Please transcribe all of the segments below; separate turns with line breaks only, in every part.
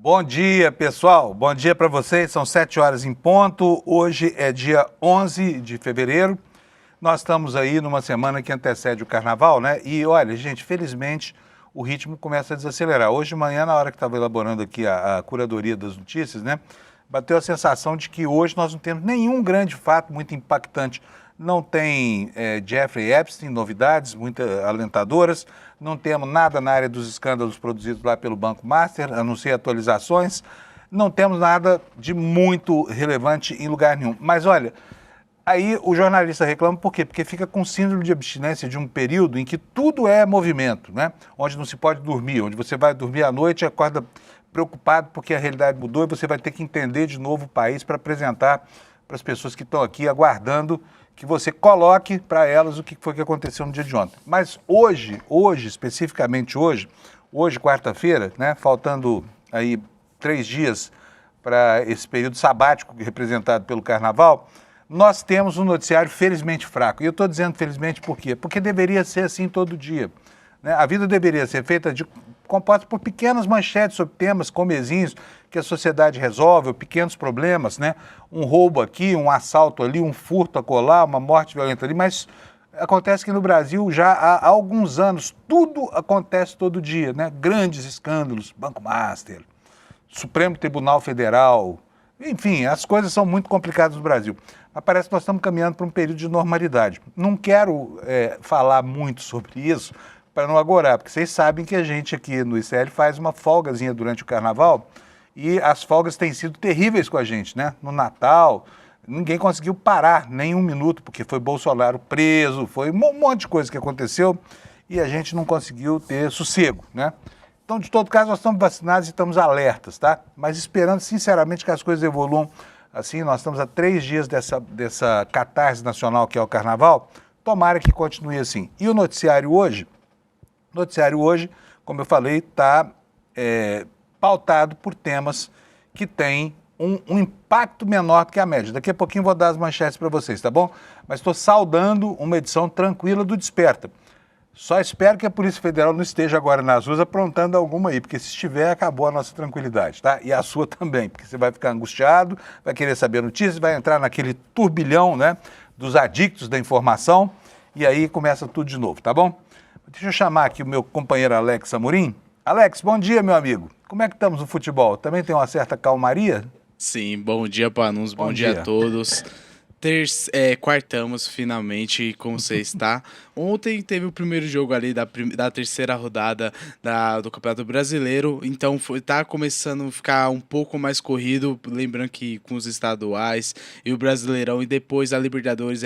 Bom dia, pessoal. Bom dia para vocês. São 7 horas em ponto. Hoje é dia 11 de fevereiro. Nós estamos aí numa semana que antecede o carnaval, né? E olha, gente, felizmente o ritmo começa a desacelerar. Hoje de manhã, na hora que estava elaborando aqui a curadoria das notícias, né? Bateu a sensação de que hoje nós não temos nenhum grande fato muito impactante. Não tem Jeffrey Epstein, novidades muito alentadoras. Não temos nada na área dos escândalos produzidos lá pelo Banco Master, a não ser atualizações. Não temos nada de muito relevante em lugar nenhum. Mas olha, aí o jornalista reclama por quê? Porque fica com síndrome de abstinência de um período em que tudo é movimento, né? Onde não se pode dormir, onde você vai dormir à noite e acorda preocupado porque a realidade mudou e você vai ter que entender de novo o país para apresentar para as pessoas que estão aqui aguardando que você coloque para elas o que foi que aconteceu no dia de ontem. Mas hoje, especificamente hoje, quarta-feira, né, faltando aí 3 dias para esse período sabático representado pelo Carnaval, nós temos um noticiário felizmente fraco. E eu estou dizendo felizmente por quê? Porque deveria ser assim todo dia, né? A vida deveria ser feita composta por pequenas manchetes sobre temas comezinhos que a sociedade resolve, ou pequenos problemas, né? Um roubo aqui, um assalto ali, um furto acolá, uma morte violenta ali, mas acontece que no Brasil já há alguns anos tudo acontece todo dia, né? Grandes escândalos, Banco Master, Supremo Tribunal Federal, enfim, as coisas são muito complicadas no Brasil. Mas parece que nós estamos caminhando para um período de normalidade. Não quero falar muito sobre isso, para não agorar, porque vocês sabem que a gente aqui no ICL faz uma folgazinha durante o Carnaval e as folgas têm sido terríveis com a gente, né? No Natal, ninguém conseguiu parar nem um minuto, porque foi Bolsonaro preso, foi um monte de coisa que aconteceu e a gente não conseguiu ter sossego, né? Então, de todo caso, nós estamos vacinados e estamos alertas, tá? Mas esperando, sinceramente, que as coisas evoluam assim. Nós estamos há 3 dias dessa catarse nacional que é o Carnaval. Tomara que continue assim. E o noticiário hoje, como eu falei, está pautado por temas que têm um impacto menor do que a média. Daqui a pouquinho vou dar as manchetes para vocês, tá bom? Mas estou saudando uma edição tranquila do Desperta. Só espero que a Polícia Federal não esteja agora nas ruas aprontando alguma aí, porque se estiver, acabou a nossa tranquilidade, tá? E a sua também, porque você vai ficar angustiado, vai querer saber notícias, vai entrar naquele turbilhão, né, dos adictos da informação, e aí começa tudo de novo, tá bom? Deixa eu chamar aqui o meu companheiro Alex Amorim. Alex, bom dia, meu amigo. Como é que estamos no futebol? Também tem uma certa calmaria?
Sim, bom dia, Panuns, bom dia a todos. Quartamos finalmente, como você está. Ontem teve o primeiro jogo ali da terceira rodada do Campeonato Brasileiro, então tá começando a ficar um pouco mais corrido, lembrando que com os estaduais e o Brasileirão, e depois a Libertadores,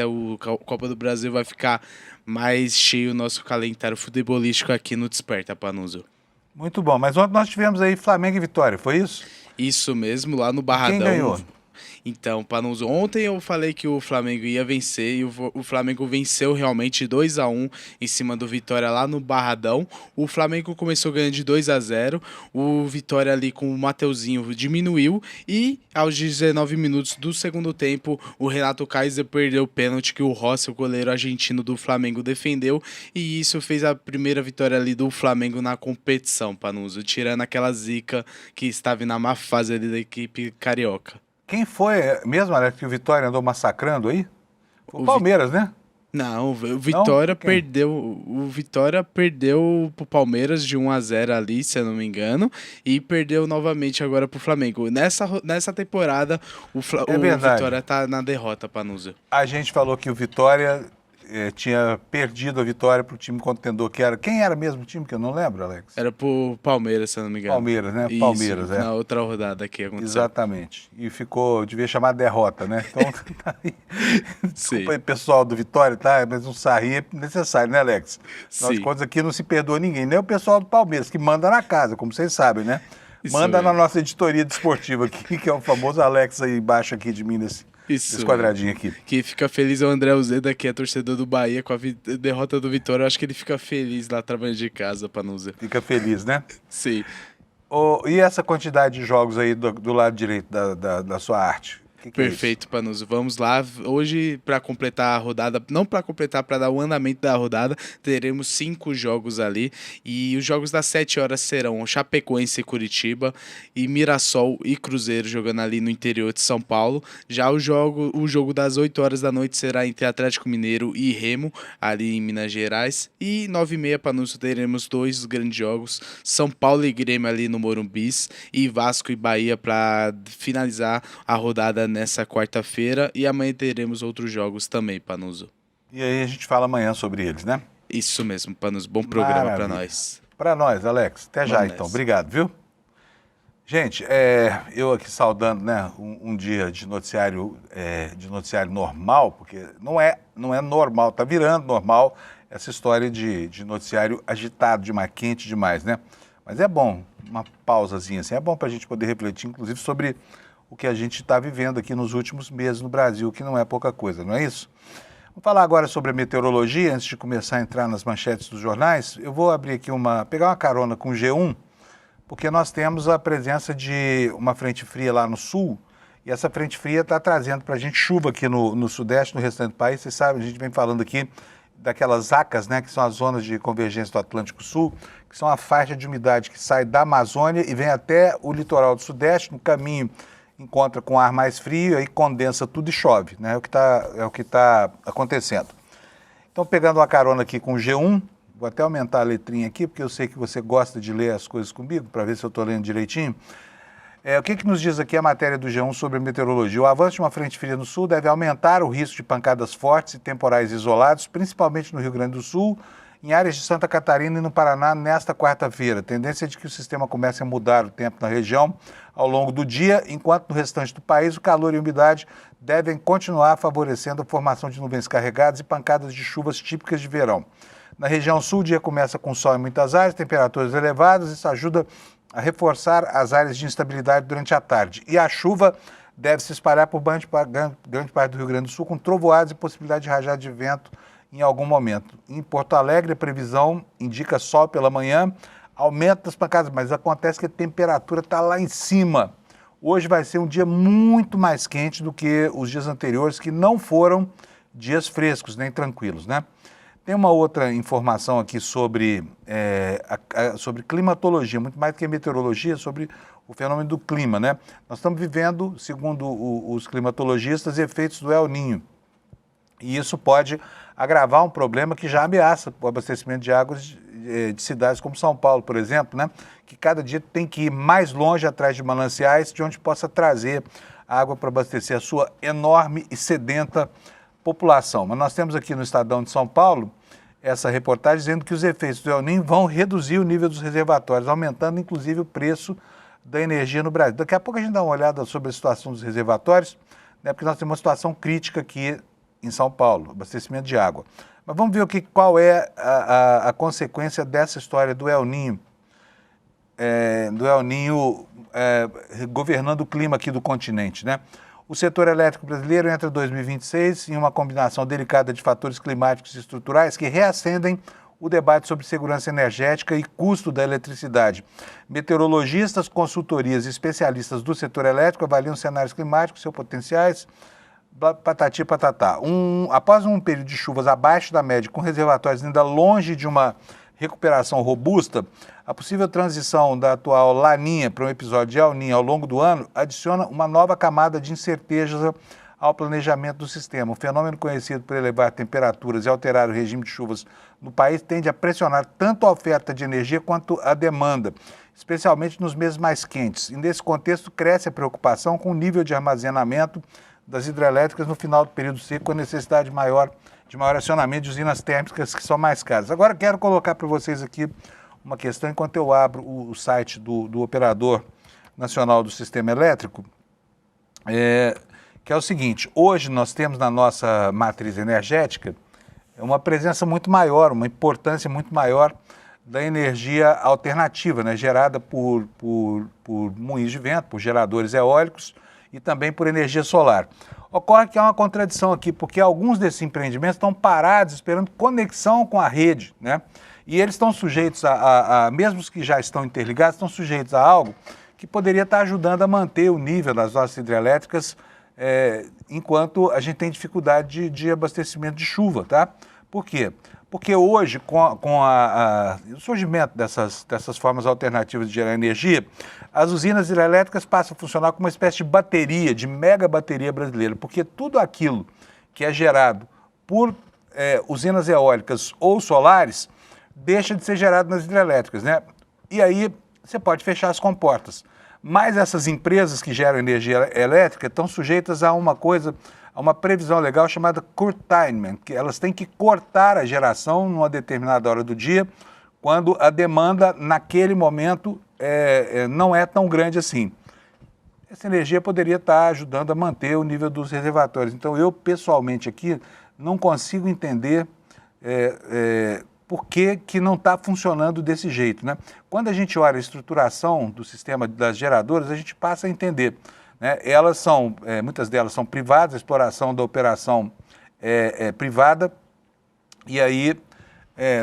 Copa do Brasil, vai ficar mais cheio o nosso calendário futebolístico aqui no Desperta, Panuso.
Muito bom, mas ontem nós tivemos aí Flamengo e Vitória, foi isso?
Isso mesmo, lá no Barradão.
Quem ganhou?
Então, Panuso, ontem eu falei que o Flamengo ia vencer e o Flamengo venceu realmente 2-1 em cima do Vitória lá no Barradão. O Flamengo começou ganhando de 2-0, o Vitória ali com o Mateuzinho diminuiu e aos 19 minutos do segundo tempo o Renato Kaiser perdeu o pênalti que o Rossi, o goleiro argentino do Flamengo, defendeu, e isso fez a primeira vitória ali do Flamengo na competição, Panuso, tirando aquela zica que estava na má fase ali da equipe carioca.
Quem foi mesmo, Alex, que o Vitória andou massacrando aí? Foi o Palmeiras, né?
Não, o Vitória perdeu. O Vitória perdeu pro Palmeiras de 1-0 ali, se eu não me engano, e perdeu novamente agora pro Flamengo. Nessa temporada, o Vitória tá na derrota, Panusa.
A gente falou que o Vitória tinha perdido a vitória pro time contendor, que era... Quem era mesmo o time que eu não lembro, Alex?
Era pro Palmeiras, se eu não me engano.
Palmeiras, né?
Isso,
Palmeiras,
na outra rodada que aconteceu.
Exatamente. E devia chamar derrota, né? Então, tá aí. Desculpa aí, pessoal do Vitória, tá? Mas um sarri é necessário, né, Alex? Afinal de contas, aqui não se perdoa ninguém, nem o pessoal do Palmeiras, que manda na casa, como vocês sabem, né? Manda na nossa editoria desportiva aqui, que é o famoso Alex aí embaixo aqui de mim nesse quadradinho aqui.
Que fica feliz é o André Uzeda, que é torcedor do Bahia, com a derrota do Vitória. Eu acho que ele fica feliz lá trabalhando de casa, Panusa.
Fica feliz, né?
Sim.
E essa quantidade de jogos aí do lado direito da sua arte? Que é isso?
Perfeito, Panuso. Vamos lá. Hoje, para completar a rodada, não para completar, para dar o andamento da rodada, teremos 5 jogos ali. E os jogos das 7 horas serão Chapecoense e Curitiba, e Mirassol e Cruzeiro jogando ali no interior de São Paulo. Já o jogo das 8 horas da noite será entre Atlético Mineiro e Remo, ali em Minas Gerais. E 9h30, Panuso, teremos 2 grandes jogos: São Paulo e Grêmio ali no Morumbis, e Vasco e Bahia para finalizar a rodada nessa quarta-feira, e amanhã teremos outros jogos também, Panuso.
E aí a gente fala amanhã sobre eles, né?
Isso mesmo, Panuso. Bom programa para nós.
Para nós, Alex. Até já,
Vamos
então.
nessa.
Obrigado, viu? Gente, eu aqui saudando, né, um dia de noticiário normal, porque não é normal, tá virando normal essa história de noticiário agitado demais, quente demais, né? Mas é bom, uma pausazinha assim, é bom para a gente poder refletir, inclusive, sobre o que a gente está vivendo aqui nos últimos meses no Brasil, que não é pouca coisa, não é isso? Vamos falar agora sobre a meteorologia, antes de começar a entrar nas manchetes dos jornais. Eu vou abrir aqui pegar uma carona com o G1, porque nós temos a presença de uma frente fria lá no sul, e essa frente fria está trazendo para a gente chuva aqui no sudeste, no restante do país. Vocês sabem, a gente vem falando aqui daquelas ACAS, né, que são as zonas de convergência do Atlântico Sul, que são a faixa de umidade que sai da Amazônia e vem até o litoral do sudeste. No caminho encontra com ar mais frio, aí condensa tudo e chove, né? É o que tá acontecendo. Então, pegando uma carona aqui com o G1, vou até aumentar a letrinha aqui, porque eu sei que você gosta de ler as coisas comigo, para ver se eu estou lendo direitinho. O que nos diz aqui a matéria do G1 sobre a meteorologia? O avanço de uma frente fria no sul deve aumentar o risco de pancadas fortes e temporais isolados, principalmente no Rio Grande do Sul, em áreas de Santa Catarina e no Paraná nesta quarta-feira. A tendência é de que o sistema comece a mudar o tempo na região ao longo do dia, enquanto no restante do país o calor e a umidade devem continuar favorecendo a formação de nuvens carregadas e pancadas de chuvas típicas de verão. Na região sul, o dia começa com sol em muitas áreas, temperaturas elevadas. Isso ajuda a reforçar as áreas de instabilidade durante a tarde. E a chuva deve se espalhar por grande parte do Rio Grande do Sul, com trovoadas e possibilidade de rajada de vento em algum momento. Em Porto Alegre, a previsão indica sol pela manhã, aumento das pancadas, mas acontece que a temperatura está lá em cima. Hoje vai ser um dia muito mais quente do que os dias anteriores, que não foram dias frescos, nem tranquilos, né? Tem uma outra informação aqui sobre climatologia, muito mais do que meteorologia, sobre o fenômeno do clima, né? Nós estamos vivendo, segundo os climatologistas, efeitos do El Niño. E isso pode agravar um problema que já ameaça o abastecimento de águas de cidades como São Paulo, por exemplo, né? Que cada dia tem que ir mais longe atrás de mananciais, de onde possa trazer água para abastecer a sua enorme e sedenta população. Mas nós temos aqui no Estadão de São Paulo essa reportagem dizendo que os efeitos do El Niño vão reduzir o nível dos reservatórios, aumentando inclusive o preço da energia no Brasil. Daqui a pouco a gente dá uma olhada sobre a situação dos reservatórios, né, porque nós temos uma situação crítica aqui em São Paulo, abastecimento de água. Mas vamos ver qual é a consequência dessa história do El Niño, governando o clima aqui do continente, né? O setor elétrico brasileiro entra em 2026 em uma combinação delicada de fatores climáticos e estruturais que reacendem o debate sobre segurança energética e custo da eletricidade. Meteorologistas, consultorias e especialistas do setor elétrico avaliam cenários climáticos, seus potenciais, patati patatá. Após um período de chuvas abaixo da média, com reservatórios ainda longe de uma recuperação robusta, a possível transição da atual Laninha para um episódio de El Niño ao longo do ano adiciona uma nova camada de incerteza ao planejamento do sistema. O fenômeno, conhecido por elevar temperaturas e alterar o regime de chuvas no país, tende a pressionar tanto a oferta de energia quanto a demanda, especialmente nos meses mais quentes. E nesse contexto, cresce a preocupação com o nível de armazenamento das hidrelétricas no final do período seco, com a necessidade de maior acionamento de usinas térmicas que são mais caras. Agora quero colocar para vocês aqui uma questão, enquanto eu abro o site do Operador Nacional do Sistema Elétrico, que é o seguinte: hoje nós temos na nossa matriz energética uma presença muito maior, uma importância muito maior da energia alternativa, né, gerada por moinhos de vento, por geradores eólicos e também por energia solar. Ocorre que há uma contradição aqui, porque alguns desses empreendimentos estão parados esperando conexão com a rede, né? E eles estão sujeitos mesmo os que já estão interligados, estão sujeitos a algo que poderia estar ajudando a manter o nível das nossas hidrelétricas enquanto a gente tem dificuldade de abastecimento de chuva, tá? Por quê? Porque hoje, com o surgimento dessas formas alternativas de gerar energia, as usinas hidrelétricas passam a funcionar como uma espécie de bateria, de mega bateria brasileira, porque tudo aquilo que é gerado por usinas eólicas ou solares deixa de ser gerado nas hidrelétricas, né? E aí você pode fechar as comportas. Mas essas empresas que geram energia elétrica estão sujeitas a uma previsão legal chamada curtailment, que elas têm que cortar a geração numa determinada hora do dia, quando a demanda naquele momento não é tão grande assim. Essa energia poderia estar ajudando a manter o nível dos reservatórios. Então, eu, pessoalmente, aqui, não consigo entender por que não está funcionando desse jeito, né? Quando a gente olha a estruturação do sistema das geradoras, a gente passa a entender, né? Muitas delas são privadas, a exploração da operação é privada, e aí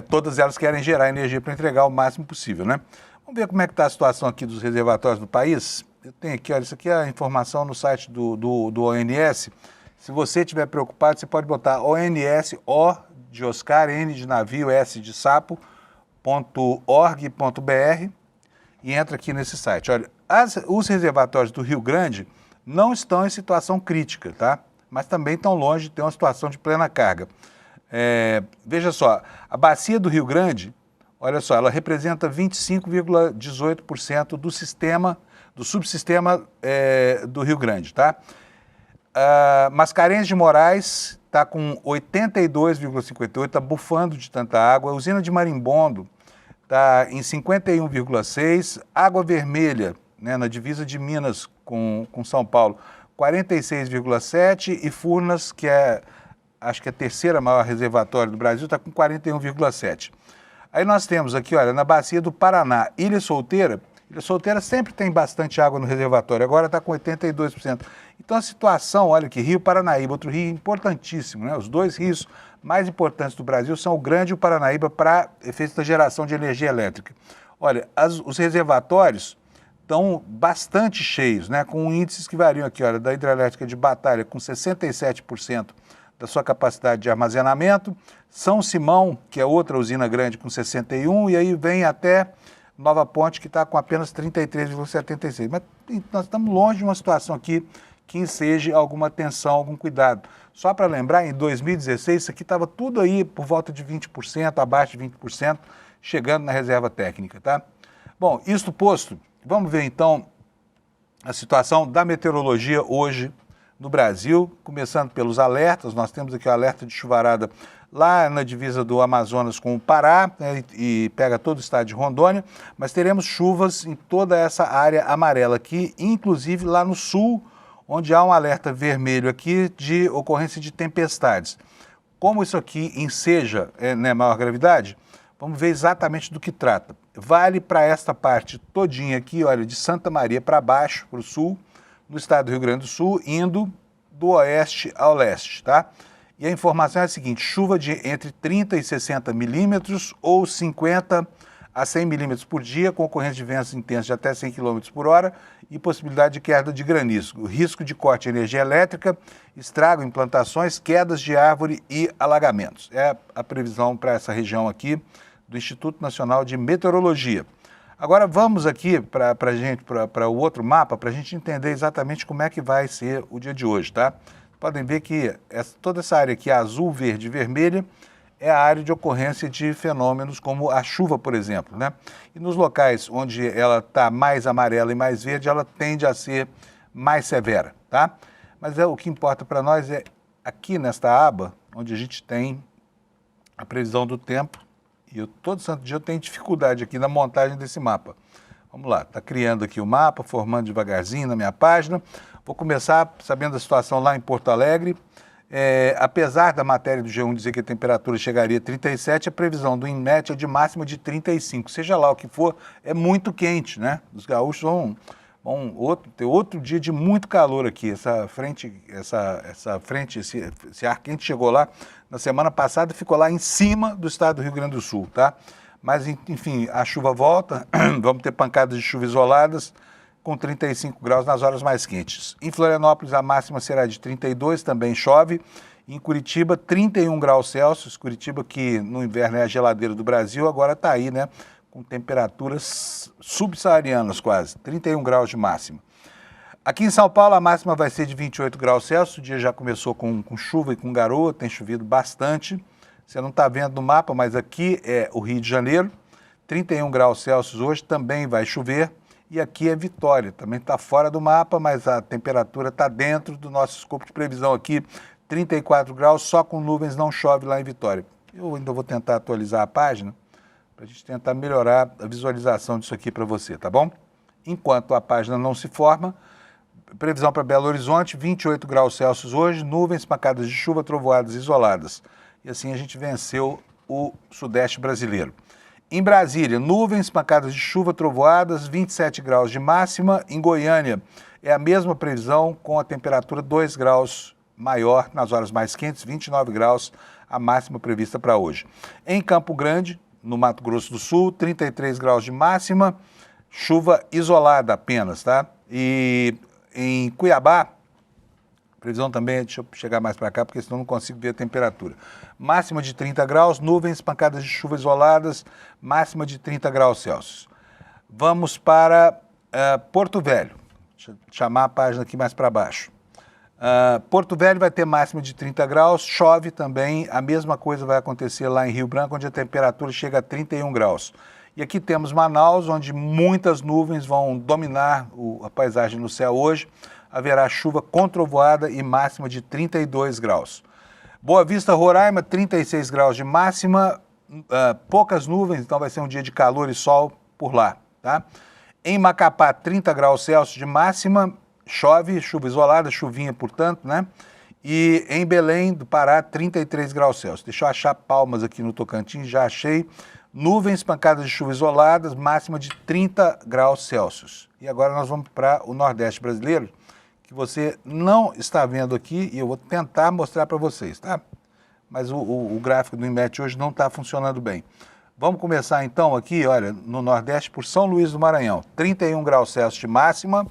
todas elas querem gerar energia para entregar o máximo possível, né? Vamos ver como é que está a situação aqui dos reservatórios do país. Eu tenho aqui, olha, isso aqui é a informação no site do ONS. Se você estiver preocupado, você pode botar ONS, O de Oscar, N de navio, S de sapo.org.br e entra aqui nesse site. Olha, os reservatórios do Rio Grande não estão em situação crítica, tá? Mas também estão longe de ter uma situação de plena carga. Veja só, a bacia do Rio Grande, olha só, ela representa 25,18% do subsistema do Rio Grande, tá? Mascarenhas de Moraes está com 82,58, está bufando de tanta água. A usina de Marimbondo está em 51,6. Água Vermelha, né, na divisa de Minas com São Paulo, 46,7. E Furnas, que acho que é a terceira maior reservatório do Brasil, está com 41,7. Aí nós temos aqui, olha, na bacia do Paraná, Ilha Solteira sempre tem bastante água no reservatório, agora está com 82%. Então a situação, olha aqui, Rio Paranaíba, outro rio importantíssimo, né? Os dois rios mais importantes do Brasil são o Grande e o Paranaíba para efeitos da geração de energia elétrica. Olha, os reservatórios estão bastante cheios, né? Com índices que variam aqui, olha, da hidrelétrica de Batalha com 67% da sua capacidade de armazenamento, São Simão, que é outra usina grande, com 61%, e aí vem até Nova Ponte, que está com apenas 33,76%. Mas nós estamos longe de uma situação aqui que enseje alguma atenção, algum cuidado. Só para lembrar, em 2016, isso aqui estava tudo aí por volta de 20%, abaixo de 20%, chegando na reserva técnica, tá? Bom, isto posto, vamos ver então a situação da meteorologia hoje no Brasil, começando pelos alertas. Nós temos aqui o alerta de chuvarada lá na divisa do Amazonas com o Pará, né, e pega todo o estado de Rondônia, mas teremos chuvas em toda essa área amarela aqui, inclusive lá no sul, onde há um alerta vermelho aqui de ocorrência de tempestades. Como isso aqui enseja maior gravidade, vamos ver exatamente do que trata. Vale para esta parte todinha aqui, olha, de Santa Maria para baixo, para o sul, no estado do Rio Grande do Sul, indo do oeste ao leste, tá? E a informação é a seguinte: chuva de entre 30 e 60 milímetros ou 50 a 100 milímetros por dia, com ocorrência de ventos intensos de até 100 km por hora e possibilidade de queda de granizo. O risco de corte de energia elétrica, estrago em plantações, quedas de árvore e alagamentos. É a previsão para essa região aqui do Instituto Nacional de Meteorologia. Agora vamos aqui para o outro mapa, para a gente entender exatamente como é que vai ser o dia de hoje, tá? Podem ver que toda essa área aqui, azul, verde e vermelha, é a área de ocorrência de fenômenos como a chuva, por exemplo, né? E nos locais onde ela está mais amarela e mais verde, ela tende a ser mais severa, tá? Mas o que importa para nós é aqui nesta aba, onde a gente tem a previsão do tempo, e todo santo dia eu tenho dificuldade aqui na montagem desse mapa. Vamos lá, está criando aqui o mapa, formando devagarzinho na minha página. Vou começar sabendo a situação lá em Porto Alegre. Apesar da matéria do G1 dizer que a temperatura chegaria a 37, a previsão do INMET é de máxima de 35. Seja lá o que for, é muito quente, né? Os gaúchos vão ter outro dia de muito calor aqui. Esse ar quente chegou lá na semana passada e ficou lá em cima do estado do Rio Grande do Sul, tá? Mas, enfim, a chuva volta, vamos ter pancadas de chuva isoladas com 35 graus nas horas mais quentes. Em Florianópolis, a máxima será de 32, também chove. Em Curitiba, 31 graus Celsius. Curitiba, que no inverno é a geladeira do Brasil, agora está aí, né? Com temperaturas subsaarianas quase, 31 graus de máxima. Aqui em São Paulo, a máxima vai ser de 28 graus Celsius. O dia já começou com chuva e com garoa, tem chovido bastante. Você não está vendo no mapa, mas aqui é o Rio de Janeiro. 31 graus Celsius hoje, também vai chover. E aqui é Vitória, também está fora do mapa, mas a temperatura está dentro do nosso escopo de previsão aqui. 34 graus, só com nuvens, não chove lá em Vitória. Eu ainda vou tentar atualizar a página para a gente tentar melhorar a visualização disso aqui para você, tá bom? Enquanto a página não se forma, previsão para Belo Horizonte, 28 graus Celsius hoje, nuvens, pancadas de chuva, trovoadas isoladas. E assim a gente venceu o Sudeste brasileiro. Em Brasília, nuvens, pancadas de chuva, trovoadas, 27 graus de máxima. Em Goiânia, é a mesma previsão, com a temperatura 2 graus maior nas horas mais quentes, 29 graus, a máxima prevista para hoje. Em Campo Grande, no Mato Grosso do Sul, 33 graus de máxima, chuva isolada apenas, tá? E em Cuiabá, previsão também, deixa eu chegar mais para cá, porque senão não consigo ver a temperatura. Máxima de 30 graus, nuvens, pancadas de chuva isoladas, máxima de 30 graus Celsius. Vamos para Porto Velho. Deixa eu chamar a página aqui mais para baixo. Porto Velho vai ter máxima de 30 graus, chove também, a mesma coisa vai acontecer lá em Rio Branco, onde a temperatura chega a 31 graus. E aqui temos Manaus, onde muitas nuvens vão dominar a paisagem no céu hoje. Haverá chuva com trovoada e máxima de 32 graus. Boa Vista, Roraima, 36 graus de máxima, poucas nuvens, então vai ser um dia de calor e sol por lá, tá? Em Macapá, 30 graus Celsius de máxima, chove, chuva isolada, chuvinha, portanto, né? E em Belém do Pará, 33 graus Celsius. Deixa eu achar Palmas aqui no Tocantins, já achei. Nuvens, pancadas de chuva isoladas, máxima de 30 graus Celsius. E agora nós vamos para o Nordeste brasileiro, que você não está vendo aqui, e eu vou tentar mostrar para vocês, tá? Mas o gráfico do INMET hoje não está funcionando bem. Vamos começar então aqui, olha, no Nordeste, por São Luís do Maranhão. 31 graus Celsius de máxima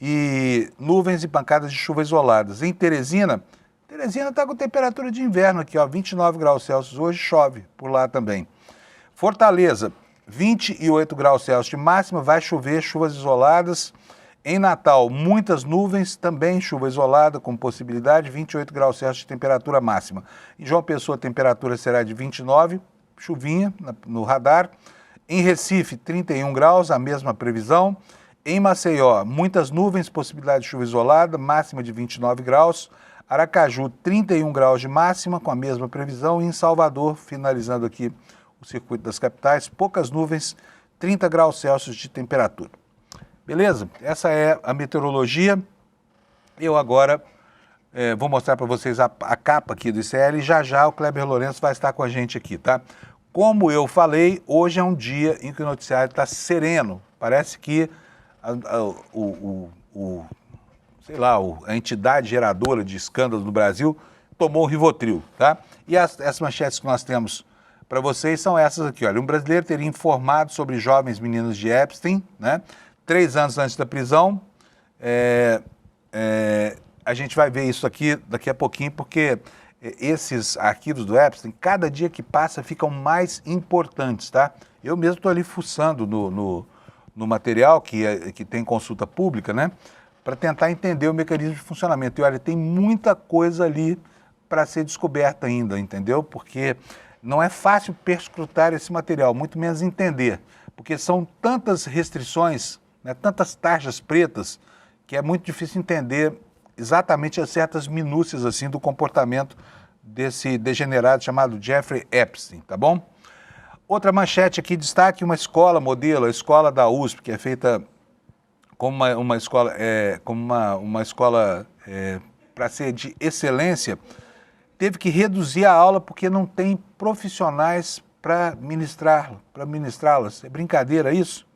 e nuvens e pancadas de chuva isoladas. Em Teresina está com temperatura de inverno aqui, ó, 29 graus Celsius hoje, chove por lá também. Fortaleza, 28 graus Celsius de máxima, vai chover, chuvas isoladas. Em Natal, muitas nuvens, também chuva isolada com possibilidade, 28 graus Celsius de temperatura máxima. Em João Pessoa, a temperatura será de 29, chuvinha no radar. Em Recife, 31 graus, a mesma previsão. Em Maceió, muitas nuvens, possibilidade de chuva isolada, máxima de 29 graus. Aracaju, 31 graus de máxima, com a mesma previsão. E em Salvador, finalizando aqui o circuito das capitais, poucas nuvens, 30 graus Celsius de temperatura. Beleza? Essa é a meteorologia. Eu agora vou mostrar para vocês a capa aqui do ICL e já o Kleber Lourenço vai estar com a gente aqui, tá? Como eu falei, hoje é um dia em que o noticiário está sereno. Parece que a entidade geradora de escândalos no Brasil tomou o Rivotril, tá? E as manchetes que nós temos para vocês são essas aqui, olha. Um brasileiro teria informado sobre jovens meninas de Epstein, né? 3 anos antes da prisão. A gente vai ver isso aqui daqui a pouquinho, porque esses arquivos do Epstein, cada dia que passa, ficam mais importantes, tá? Eu mesmo estou ali fuçando no material que tem consulta pública, né? Para tentar entender o mecanismo de funcionamento. E olha, tem muita coisa ali para ser descoberta ainda, entendeu? Porque não é fácil perscrutar esse material, muito menos entender, porque são tantas restrições, né, tantas tarjas pretas, que é muito difícil entender exatamente as certas minúcias assim do comportamento desse degenerado chamado Jeffrey Epstein, tá bom? Outra manchete aqui, destaque uma escola modelo, a escola da USP, que é feita como uma escola, para ser de excelência, teve que reduzir a aula porque não tem profissionais para ministrá-las. É brincadeira isso?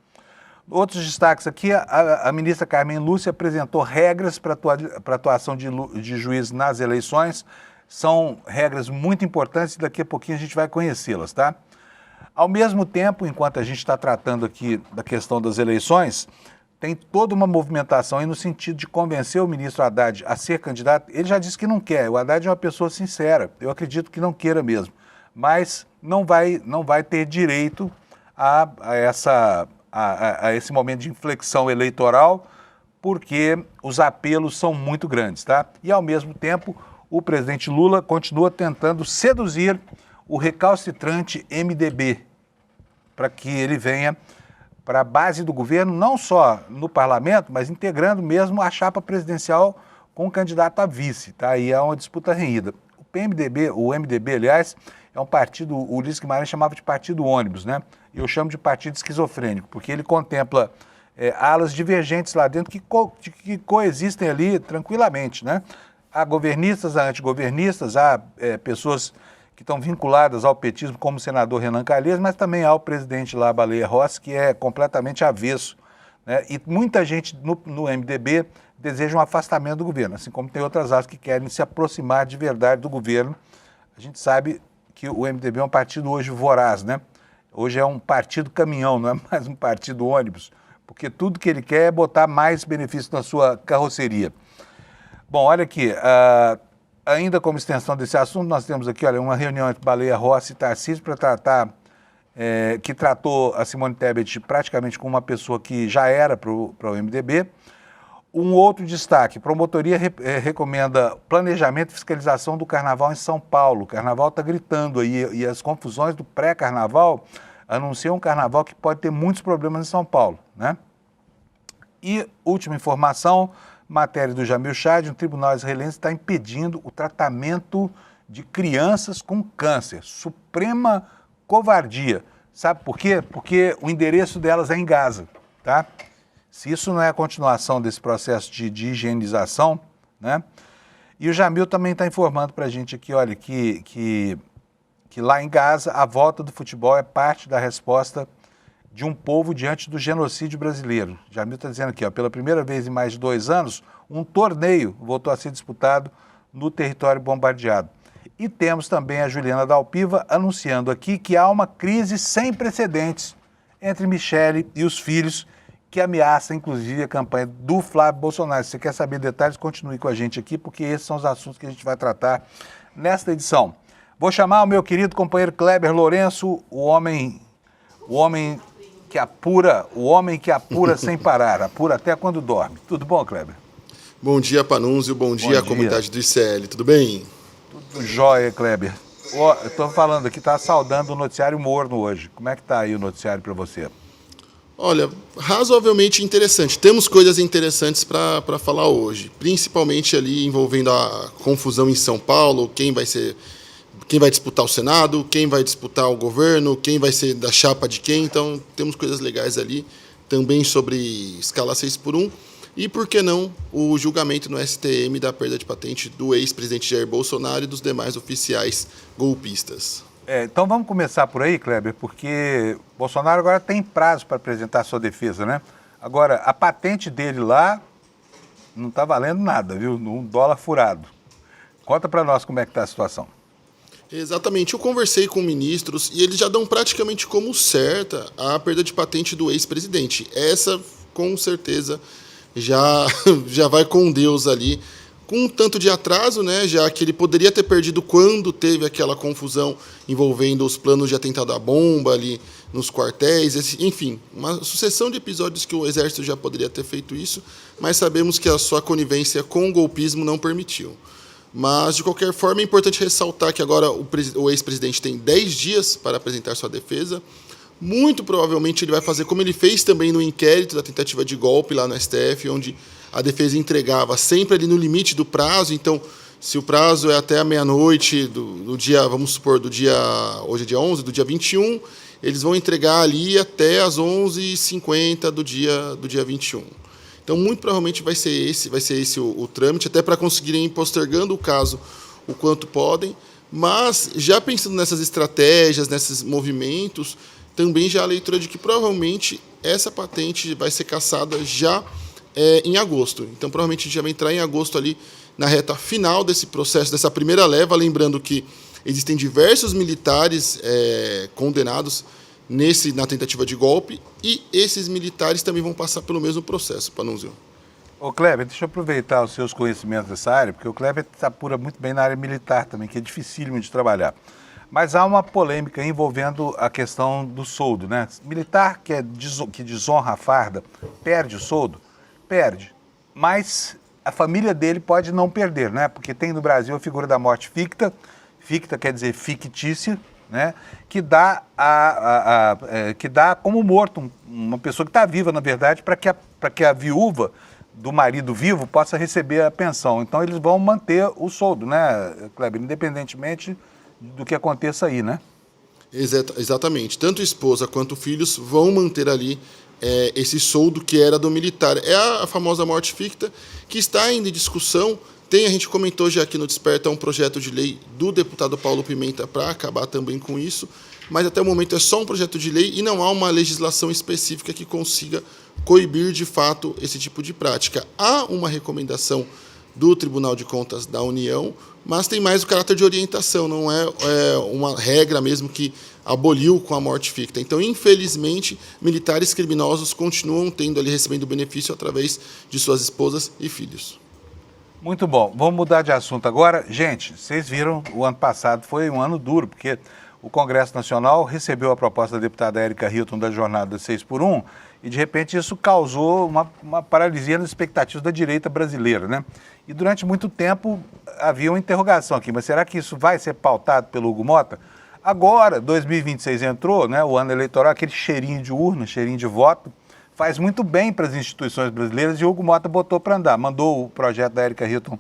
Outros destaques aqui, a ministra Carmen Lúcia apresentou regras para atuação de juízes nas eleições. São regras muito importantes e daqui a pouquinho a gente vai conhecê-las, tá? Ao mesmo tempo, enquanto a gente está tratando aqui da questão das eleições, tem toda uma movimentação aí no sentido de convencer o ministro Haddad a ser candidato. Ele já disse que não quer, o Haddad é uma pessoa sincera, eu acredito que não queira mesmo, mas não vai ter direito a esse momento de inflexão eleitoral, porque os apelos são muito grandes, tá? E, ao mesmo tempo, o presidente Lula continua tentando seduzir o recalcitrante MDB para que ele venha para a base do governo, não só no parlamento, mas integrando mesmo a chapa presidencial com o candidato a vice, tá? Aí é uma disputa renhida. O MDB, aliás, é um partido, o Ulisses Guimarães chamava de partido ônibus, né? Eu chamo de partido esquizofrênico, porque ele contempla alas divergentes lá dentro que coexistem ali tranquilamente, né? Há governistas, há antigovernistas, há pessoas que estão vinculadas ao petismo, como o senador Renan Calheiros, mas também há o presidente lá, Baleia Rossi, que é completamente avesso, né? E muita gente no MDB deseja um afastamento do governo, assim como tem outras alas que querem se aproximar de verdade do governo. A gente sabe que o MDB é um partido hoje voraz, né? Hoje é um partido caminhão, não é mais um partido ônibus, porque tudo que ele quer é botar mais benefícios na sua carroceria. Bom, olha aqui, ainda como extensão desse assunto, nós temos aqui, olha, uma reunião entre Baleia Rossi e Tarcísio para tratar, que tratou a Simone Tebet praticamente como uma pessoa que já era para o MDB. Um outro destaque, promotoria recomenda planejamento e fiscalização do carnaval em São Paulo. O carnaval está gritando aí, e as confusões do pré-carnaval anunciam um carnaval que pode ter muitos problemas em São Paulo, né? E, última informação, matéria do Jamil Chad, um tribunal israelense está impedindo o tratamento de crianças com câncer. Suprema covardia. Sabe por quê? Porque o endereço delas é em Gaza, tá? Se isso não é a continuação desse processo de higienização, né? E o Jamil também está informando para a gente aqui, olha, que lá em Gaza a volta do futebol é parte da resposta de um povo diante do genocídio brasileiro. O Jamil está dizendo aqui, ó, pela primeira vez em mais de 2 anos, um torneio voltou a ser disputado no território bombardeado. E temos também a Juliana Dalpiva anunciando aqui que há uma crise sem precedentes entre Michele e os filhos, que ameaça, inclusive, a campanha do Flávio Bolsonaro. Se você quer saber detalhes, continue com a gente aqui, porque esses são os assuntos que a gente vai tratar nesta edição. Vou chamar o meu querido companheiro Kleber Lourenço, o homem que apura sem parar, apura até quando dorme. Tudo bom, Kleber?
Bom dia, Panunzio, bom dia à comunidade do ICL, tudo bem?
Tudo jóia, Kleber. Eu estou falando aqui, está saudando o noticiário morno hoje. Como é que está aí o noticiário para você?
Olha, razoavelmente interessante. Temos coisas interessantes para falar hoje, principalmente ali envolvendo a confusão em São Paulo, quem vai disputar o Senado, quem vai disputar o governo, quem vai ser da chapa de quem. Então, temos coisas legais ali, também sobre escala 6x1. E, por que não, o julgamento no STM da perda de patente do ex-presidente Jair Bolsonaro e dos demais oficiais golpistas.
Então vamos começar por aí, Kleber, porque Bolsonaro agora tem prazo para apresentar a sua defesa, né? Agora, a patente dele lá não está valendo nada, viu? Um dólar furado. Conta para nós como é que está a situação.
Exatamente. Eu conversei com ministros e eles já dão praticamente como certa a perda de patente do ex-presidente. Essa, com certeza, já vai com Deus ali. Com um tanto de atraso, né, já que ele poderia ter perdido quando teve aquela confusão envolvendo os planos de atentado à bomba ali nos quartéis, enfim, uma sucessão de episódios que o Exército já poderia ter feito isso, mas sabemos que a sua conivência com o golpismo não permitiu. Mas, de qualquer forma, é importante ressaltar que agora o ex-presidente tem 10 dias para apresentar sua defesa. Muito provavelmente ele vai fazer como ele fez também no inquérito da tentativa de golpe lá no STF, onde a defesa entregava sempre ali no limite do prazo. Então, se o prazo é até a meia-noite do dia, vamos supor, hoje é dia 11, do dia 21, eles vão entregar ali até as 11h50 do dia 21. Então, muito provavelmente vai ser esse o trâmite, até para conseguirem ir postergando o caso o quanto podem. Mas, já pensando nessas estratégias, nesses movimentos, também já há a leitura de que provavelmente essa patente vai ser cassada já em agosto. Então, provavelmente a gente já vai entrar em agosto ali na reta final desse processo, dessa primeira leva, lembrando que existem diversos militares condenados na tentativa de golpe, e esses militares também vão passar pelo mesmo processo, Panunzio.
Ô Kleber, deixa eu aproveitar os seus conhecimentos dessa área, porque o Kleber apura muito bem na área militar também, que é dificílimo de trabalhar. Mas há uma polêmica envolvendo a questão do soldo, né? Militar que desonra a farda, perde o soldo? Perde. Mas a família dele pode não perder, né? Porque tem no Brasil a figura da morte ficta quer dizer fictícia, né? Que dá como morto uma pessoa que está viva, na verdade, para que a viúva do marido vivo possa receber a pensão. Então eles vão manter o soldo, né, Kleber? Independentemente do que aconteça aí, né?
Exatamente. Tanto esposa quanto filhos vão manter ali esse soldo que era do militar. É a famosa morte ficta, que está ainda em discussão. A gente comentou já aqui no Desperta um projeto de lei do deputado Paulo Pimenta para acabar também com isso, mas até o momento é só um projeto de lei e não há uma legislação específica que consiga coibir de fato esse tipo de prática. Há uma recomendação do Tribunal de Contas da União, mas tem mais o caráter de orientação, não é uma regra mesmo que aboliu com a morte ficta. Então, infelizmente, militares criminosos continuam tendo ali, recebendo benefício através de suas esposas e filhos.
Muito bom. Vamos mudar de assunto agora. Gente, vocês viram, o ano passado foi um ano duro, porque o Congresso Nacional recebeu a proposta da deputada Érica Hilton da jornada 6x1 e, de repente, isso causou uma paralisia nas expectativas da direita brasileira, né? E durante muito tempo havia uma interrogação aqui, mas será que isso vai ser pautado pelo Hugo Motta? Agora, 2026 entrou, né, o ano eleitoral, aquele cheirinho de urna, cheirinho de voto, faz muito bem para as instituições brasileiras e o Hugo Motta botou para andar. Mandou o projeto da Érica Hilton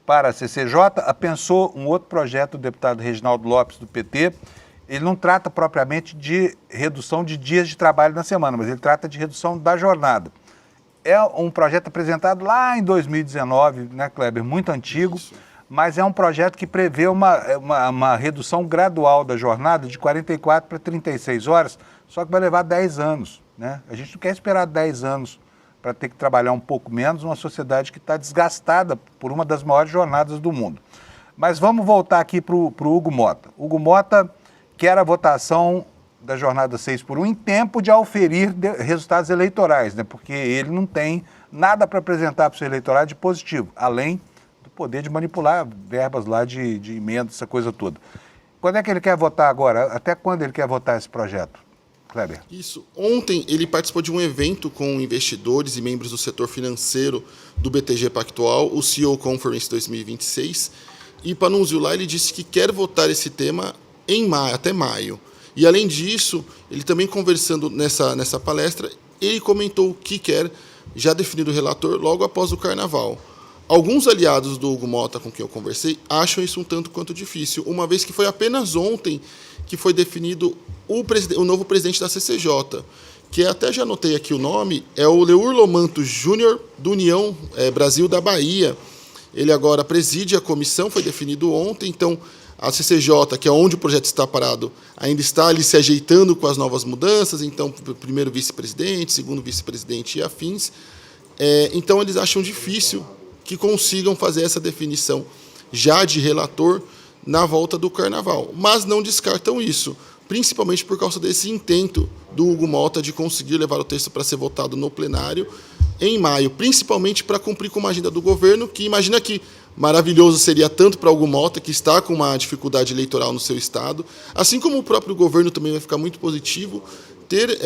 para a CCJ, apensou um outro projeto do deputado Reginaldo Lopes, do PT. Ele não trata propriamente de redução de dias de trabalho na semana, mas ele trata de redução da jornada. É um projeto apresentado lá em 2019, né, Kleber? Muito antigo, isso. Mas é um projeto que prevê uma redução gradual da jornada de 44 para 36 horas, só que vai levar 10 anos. Né? A gente não quer esperar 10 anos para ter que trabalhar um pouco menos numa sociedade que está desgastada por uma das maiores jornadas do mundo. Mas vamos voltar aqui para o Hugo Motta. Hugo Motta quer a votação da jornada 6x1 em tempo de auferir resultados eleitorais, né? Porque ele não tem nada para apresentar para o seu eleitorado de positivo, além do poder de manipular verbas lá de emenda, essa coisa toda. Quando é que ele quer votar agora? Até quando ele quer votar esse projeto? Kleber.
Isso. Ontem ele participou de um evento com investidores e membros do setor financeiro do BTG Pactual, o CEO Conference 2026, e Panunzio lá ele disse que quer votar esse tema até maio. E além disso, ele também conversando nessa palestra, ele comentou o que quer, já definido o relator, logo após o Carnaval. Alguns aliados do Hugo Motta com quem eu conversei acham isso um tanto quanto difícil, uma vez que foi apenas ontem que foi definido o novo presidente da CCJ, que até já anotei aqui o nome, é o Leur Lomanto Júnior, do União Brasil da Bahia. Ele agora preside a comissão, foi definido ontem, então a CCJ, que é onde o projeto está parado, ainda está ali se ajeitando com as novas mudanças, então primeiro vice-presidente, segundo vice-presidente e afins. Então eles acham difícil que consigam fazer essa definição já de relator na volta do Carnaval, mas não descartam isso, principalmente por causa desse intento do Hugo Motta de conseguir levar o texto para ser votado no plenário em maio, principalmente para cumprir com uma agenda do governo, que imagina que maravilhoso seria tanto para Hugo Motta, que está com uma dificuldade eleitoral no seu estado, assim como o próprio governo também vai ficar muito positivo, ter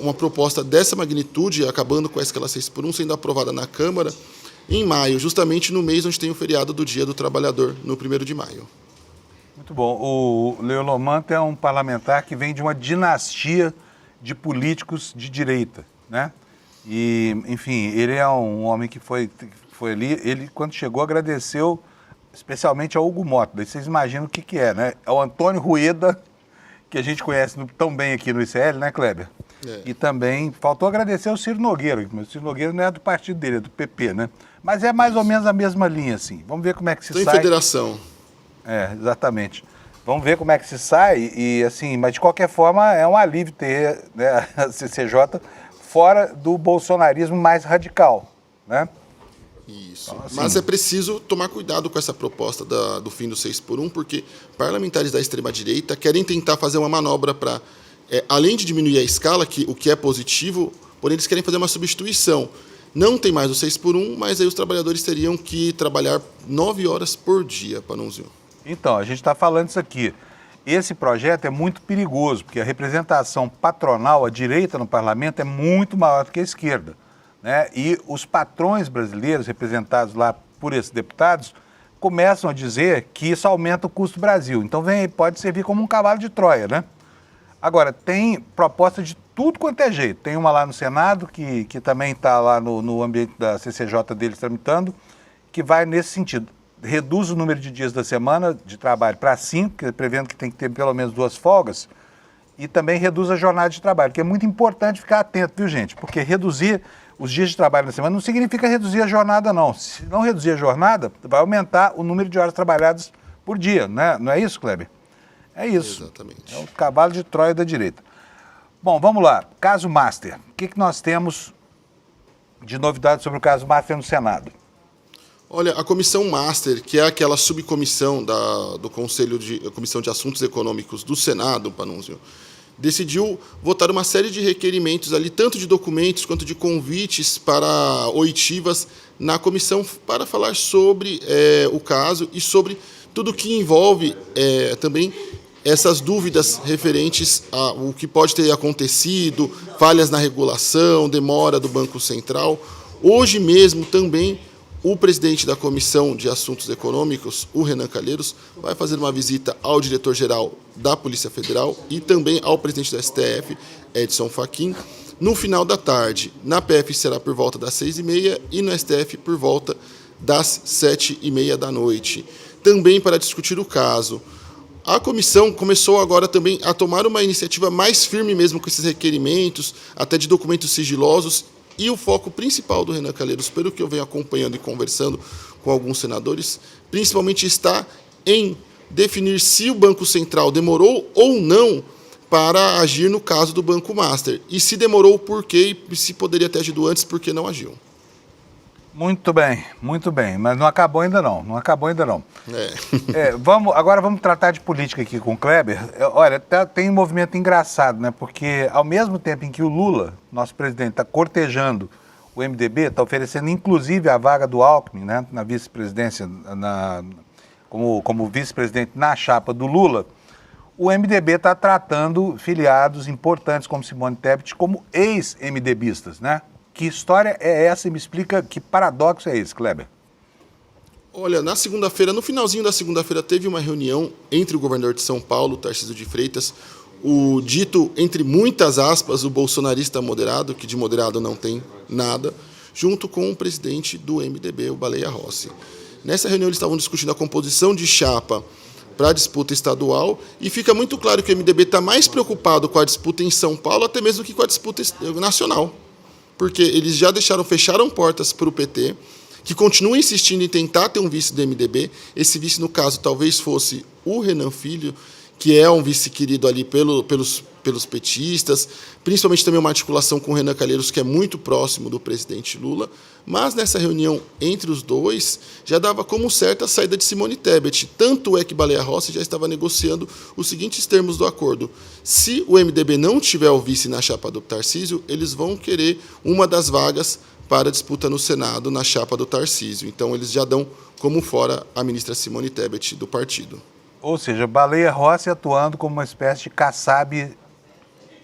uma proposta dessa magnitude, acabando com a escala 6x1, sendo aprovada na Câmara em maio, justamente no mês onde tem o feriado do Dia do Trabalhador, no 1º de maio.
Muito bom. O Leur Lomanto é um parlamentar que vem de uma dinastia de políticos de direita, né? E, enfim, ele é um homem que foi ali, ele, quando chegou, agradeceu especialmente ao Hugo Motta. Daí vocês imaginam o que é, né? É o Antônio Rueda, que a gente conhece tão bem aqui no ICL, né, Kleber? E também faltou agradecer ao Ciro Nogueira, mas o Ciro Nogueira não é do partido dele, é do PP, né? Mas é mais ou menos a mesma linha, assim. Vamos ver como é que se sai.
Tem federação.
Exatamente. Vamos ver como é que se sai e assim, mas de qualquer forma é um alívio ter, né, a CCJ fora do bolsonarismo mais radical, né?
Isso.
Então, assim,
mas é preciso tomar cuidado com essa proposta do fim do 6x1, porque parlamentares da extrema-direita querem tentar fazer uma manobra para além de diminuir a escala, o que é positivo, porém eles querem fazer uma substituição. Não tem mais o 6x1, mas aí os trabalhadores teriam que trabalhar 9 horas por dia, Panunzio.
Então, a gente está falando isso aqui. Esse projeto é muito perigoso, porque a representação patronal, a direita no parlamento, é muito maior do que a esquerda, né? E os patrões brasileiros, representados lá por esses deputados, começam a dizer que isso aumenta o custo do Brasil. Então, pode servir como um cavalo de Troia, né? Agora, tem proposta de tudo quanto é jeito. Tem uma lá no Senado, que também está lá no ambiente da CCJ deles tramitando, que vai nesse sentido. Reduz o número de dias da semana de trabalho para 5, prevendo que tem que ter pelo menos 2 folgas, e também reduz a jornada de trabalho, que é muito importante ficar atento, viu, gente? Porque reduzir os dias de trabalho na semana não significa reduzir a jornada, não. Se não reduzir a jornada, vai aumentar o número de horas trabalhadas por dia, né? Não é isso, Kleber? É isso.
Exatamente.
É o cavalo de Troia da direita. Bom, vamos lá. Caso Master. O que nós temos de novidade sobre o caso Master no Senado?
Olha, a Comissão Master, que é aquela subcomissão do Conselho a Comissão de Assuntos Econômicos do Senado, Panunzio, decidiu votar uma série de requerimentos ali, tanto de documentos quanto de convites para oitivas na comissão para falar sobre o caso e sobre tudo que envolve também essas dúvidas referentes ao que pode ter acontecido, falhas na regulação, demora do Banco Central. Hoje mesmo também o presidente da Comissão de Assuntos Econômicos, o Renan Calheiros, vai fazer uma visita ao diretor-geral da Polícia Federal e também ao presidente do STF, Edson Fachin, no final da tarde. Na PF será por volta das 6h30 e no STF por volta das 7h30 da noite. Também para discutir o caso. A comissão começou agora também a tomar uma iniciativa mais firme mesmo com esses requerimentos, até de documentos sigilosos, e o foco principal do Renan Calheiros, pelo que eu venho acompanhando e conversando com alguns senadores, principalmente está em definir se o Banco Central demorou ou não para agir no caso do Banco Master. E se demorou, por quê? E se poderia ter agido antes, por que não agiu?
Muito bem, mas não acabou ainda não,
É.
Agora vamos tratar de política aqui com o Kleber. Olha, tem um movimento engraçado, né? Porque ao mesmo tempo em que o Lula, nosso presidente, está cortejando o MDB, está oferecendo inclusive a vaga do Alckmin, né, na vice-presidência, como vice-presidente na chapa do Lula, o MDB está tratando filiados importantes como Simone Tebet como ex-MDBistas, né? Que história é essa? Me explica que paradoxo é esse, Kleber?
Olha, na segunda-feira, no finalzinho da segunda-feira, teve uma reunião entre o governador de São Paulo, Tarcísio de Freitas, o dito, entre muitas aspas, o bolsonarista moderado, que de moderado não tem nada, junto com o presidente do MDB, o Baleia Rossi. Nessa reunião eles estavam discutindo a composição de chapa para a disputa estadual e fica muito claro que o MDB está mais preocupado com a disputa em São Paulo até mesmo que com a disputa nacional. Porque eles já fecharam portas para o PT, que continua insistindo em tentar ter um vice do MDB. Esse vice, no caso, talvez fosse o Renan Filho, que é um vice querido ali pelos petistas, principalmente também uma articulação com o Renan Calheiros, que é muito próximo do presidente Lula. Mas nessa reunião entre os dois, já dava como certa a saída de Simone Tebet. Tanto é que Baleia Rossi já estava negociando os seguintes termos do acordo. Se o MDB não tiver o vice na chapa do Tarcísio, eles vão querer uma das vagas para a disputa no Senado na chapa do Tarcísio. Então, eles já dão como fora a ministra Simone Tebet do partido.
Ou seja, Baleia Rossi atuando como uma espécie de Kassab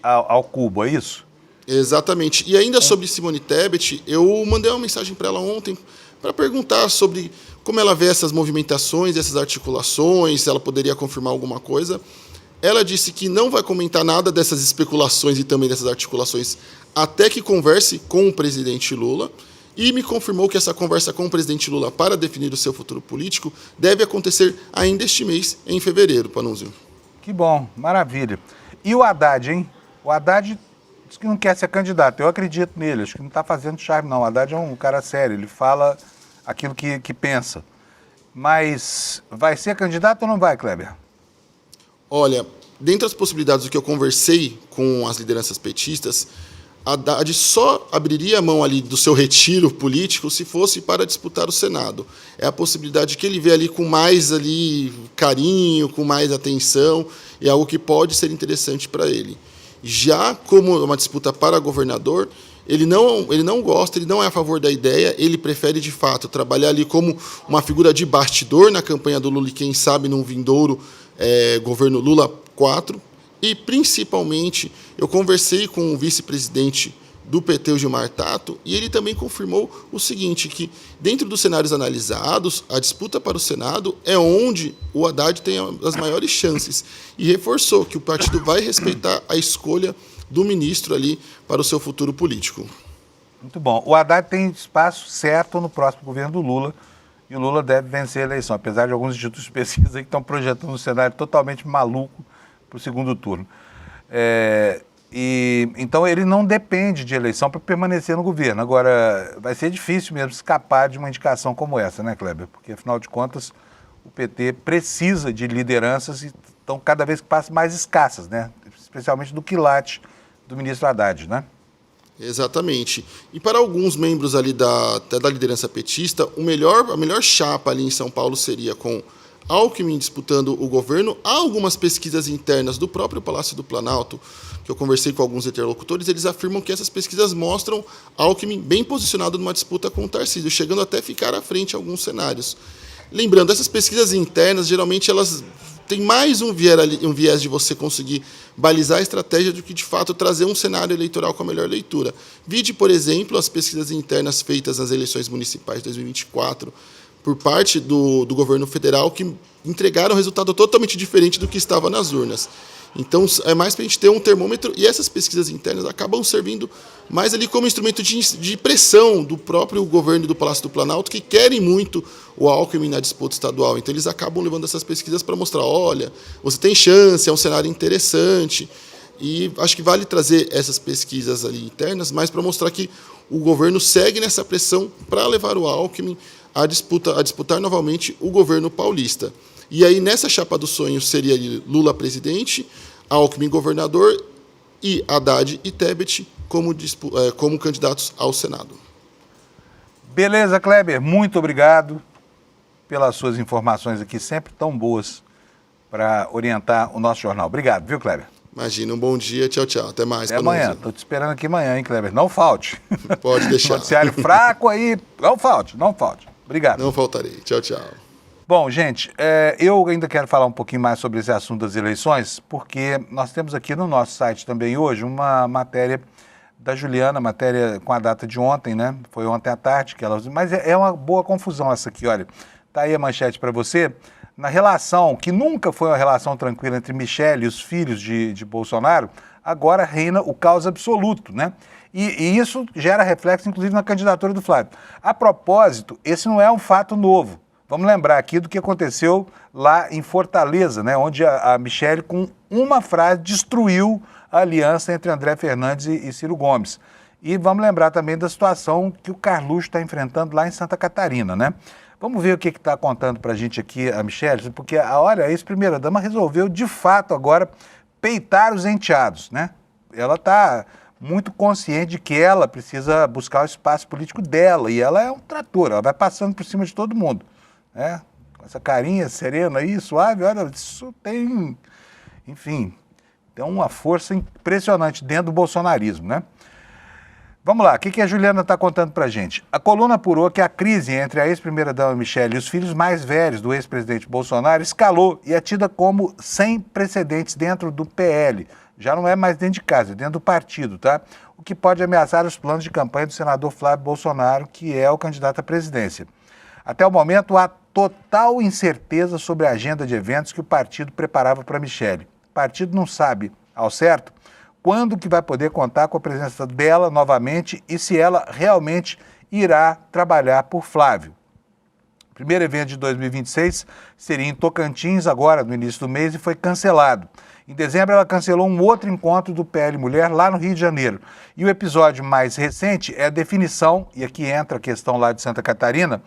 ao cubo, é isso?
Exatamente. E ainda sobre Simone Tebet, eu mandei uma mensagem para ela ontem para perguntar sobre como ela vê essas movimentações, essas articulações, se ela poderia confirmar alguma coisa. Ela disse que não vai comentar nada dessas especulações e também dessas articulações até que converse com o presidente Lula e me confirmou que essa conversa com o presidente Lula para definir o seu futuro político deve acontecer ainda este mês, em fevereiro, Panunzio.
Que bom, maravilha. E o Haddad, hein? O Haddad diz que não quer ser candidato. Eu acredito nele, acho que não está fazendo charme, não. O Haddad é um cara sério, ele fala aquilo que pensa. Mas vai ser candidato ou não vai, Kleber?
Olha, dentre as possibilidades do que eu conversei com as lideranças petistas, Haddad só abriria a mão ali do seu retiro político se fosse para disputar o Senado. É a possibilidade que ele vê ali com mais ali carinho, com mais atenção, e algo que pode ser interessante para ele. Já como uma disputa para governador, ele não gosta, ele não é a favor da ideia, ele prefere, de fato, trabalhar ali como uma figura de bastidor na campanha do Lula e, quem sabe, num vindouro governo Lula 4. E, principalmente, eu conversei com o vice-presidente do PT, o Gilmar Tato, e ele também confirmou o seguinte, que dentro dos cenários analisados, a disputa para o Senado é onde o Haddad tem as maiores chances. E reforçou que o partido vai respeitar a escolha do ministro ali para o seu futuro político.
Muito bom. O Haddad tem espaço certo no próximo governo do Lula, e o Lula deve vencer a eleição, apesar de alguns institutos de pesquisa que estão projetando um cenário totalmente maluco para o segundo turno. Então ele não depende de eleição para permanecer no governo. Agora, vai ser difícil mesmo escapar de uma indicação como essa, né, Kleber? Porque, afinal de contas, o PT precisa de lideranças e estão cada vez que passa mais escassas, né? Especialmente do quilate do ministro Haddad, né?
Exatamente. E para alguns membros ali até da liderança petista, a melhor chapa ali em São Paulo seria com Alckmin disputando o governo. Há algumas pesquisas internas do próprio Palácio do Planalto, que eu conversei com alguns interlocutores, eles afirmam que essas pesquisas mostram Alckmin bem posicionado numa disputa com o Tarcísio, chegando até a ficar à frente em alguns cenários. Lembrando, essas pesquisas internas, geralmente, elas têm mais um viés de você conseguir balizar a estratégia do que, de fato, trazer um cenário eleitoral com a melhor leitura. Vide, por exemplo, as pesquisas internas feitas nas eleições municipais de 2024, por parte do governo federal, que entregaram um resultado totalmente diferente do que estava nas urnas. Então, é mais para a gente ter um termômetro, e essas pesquisas internas acabam servindo mais ali como instrumento de pressão do próprio governo do Palácio do Planalto, que querem muito o Alckmin na disputa estadual. Então, eles acabam levando essas pesquisas para mostrar, olha, você tem chance, é um cenário interessante. E acho que vale trazer essas pesquisas ali internas, mas para mostrar que o governo segue nessa pressão para levar o Alckmin a disputar novamente o governo paulista. E aí, nessa chapa do sonho, seria Lula presidente, Alckmin governador e Haddad e Tebet como candidatos ao Senado.
Beleza, Kleber, muito obrigado pelas suas informações aqui, sempre tão boas para orientar o nosso jornal. Obrigado, viu, Kleber?
Imagina, um bom dia, tchau, tchau. Até mais.
Até amanhã, estou te esperando aqui amanhã, hein, Kleber? Não falte.
Pode deixar.
Noticiário fraco aí, não falte. Obrigado.
Não faltarei. Tchau, tchau.
Bom, gente, eu ainda quero falar um pouquinho mais sobre esse assunto das eleições, porque nós temos aqui no nosso site também hoje uma matéria da Juliana, matéria com a data de ontem, né? Foi ontem à tarde que ela... Mas é uma boa confusão essa aqui, olha. Tá aí a manchete para você. Na relação, que nunca foi uma relação tranquila entre Michele e os filhos de Bolsonaro, agora reina o caos absoluto, né? E isso gera reflexo, inclusive, na candidatura do Flávio. A propósito, esse não é um fato novo. Vamos lembrar aqui do que aconteceu lá em Fortaleza, né, onde a Michele, com uma frase, destruiu a aliança entre André Fernandes e Ciro Gomes. E vamos lembrar também da situação que o Carluxo está enfrentando lá em Santa Catarina, né? Vamos ver o que está contando para a gente aqui a Michele, porque a ex-primeira-dama resolveu, de fato, agora peitar os enteados, né? Ela está muito consciente de que ela precisa buscar o espaço político dela, e ela é um trator, ela vai passando por cima de todo mundo. Com essa carinha serena aí, suave, olha, isso tem, enfim, tem uma força impressionante dentro do bolsonarismo, né? Vamos lá, o que a Juliana está contando pra gente? A coluna apurou que a crise entre a ex-primeira-dama Michele e os filhos mais velhos do ex-presidente Bolsonaro escalou e é tida como sem precedentes dentro do PL. Já não é mais dentro de casa, é dentro do partido, tá? O que pode ameaçar os planos de campanha do senador Flávio Bolsonaro, que é o candidato à presidência. Até o momento, há total incerteza sobre a agenda de eventos que o partido preparava para Michele. O partido não sabe, ao certo, quando que vai poder contar com a presença dela novamente e se ela realmente irá trabalhar por Flávio. O primeiro evento de 2026 seria em Tocantins, agora no início do mês, e foi cancelado. Em dezembro, ela cancelou um outro encontro do PL Mulher lá no Rio de Janeiro. E o episódio mais recente é a definição, e aqui entra a questão lá de Santa Catarina,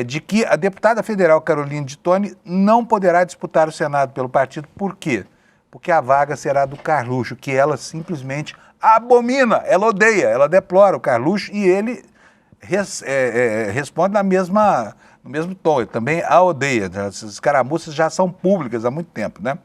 de que a deputada federal Caroline de Toni não poderá disputar o Senado pelo partido. Por quê? Porque a vaga será do Carluxo, que ela simplesmente abomina, ela odeia, ela deplora o Carluxo e ele responde no mesmo tom, ele também a odeia. Essas escaramuças já são públicas há muito tempo, né?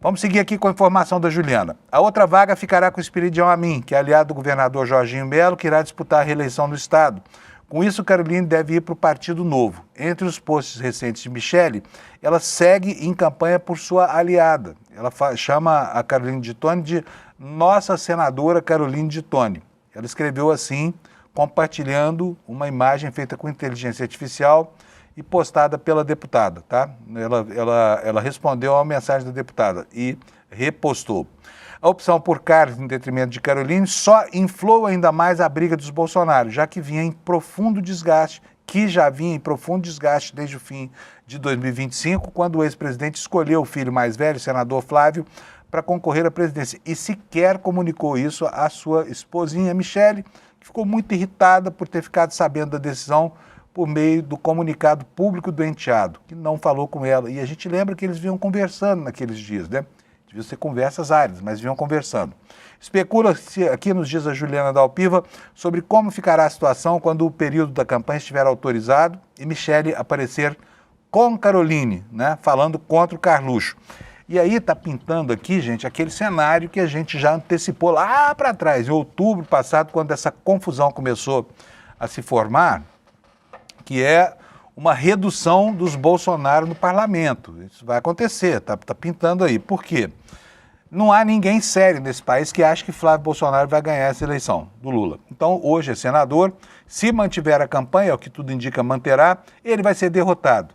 Vamos seguir aqui com a informação da Juliana. A outra vaga ficará com o Espiridião Amin, que é aliado do governador Jorginho Melo, que irá disputar a reeleição no estado. Com isso, Caroline deve ir para o Partido Novo. Entre os posts recentes de Michele, ela segue em campanha por sua aliada. Ela chama a Caroline de Toni de Nossa Senadora Caroline de Toni. Ela escreveu assim, compartilhando uma imagem feita com inteligência artificial e postada pela deputada, tá? Ela respondeu à mensagem da deputada e repostou. A opção por Carlos em detrimento de Caroline só inflou ainda mais a briga dos Bolsonaro, já que vinha em profundo desgaste, desde o fim de 2025, quando o ex-presidente escolheu o filho mais velho, o senador Flávio, para concorrer à presidência e sequer comunicou isso à sua esposinha Michele, que ficou muito irritada por ter ficado sabendo da decisão por meio do comunicado público do enteado, que não falou com ela. E a gente lembra que eles vinham conversando naqueles dias, né? Deviam ser conversas áridas, mas vinham conversando. Especula-se aqui nos dias da Juliana da Alpiva sobre como ficará a situação quando o período da campanha estiver autorizado e Michele aparecer com Caroline, né? Falando contra o Carluxo. E aí está pintando aqui, gente, aquele cenário que a gente já antecipou lá para trás, em outubro passado, quando essa confusão começou a se formar, que é uma redução dos Bolsonaro no parlamento. Isso vai acontecer, tá pintando aí. Por quê? Não há ninguém sério nesse país que acha que Flávio Bolsonaro vai ganhar essa eleição do Lula. Então, hoje é senador, se mantiver a campanha, é o que tudo indica manterá, ele vai ser derrotado.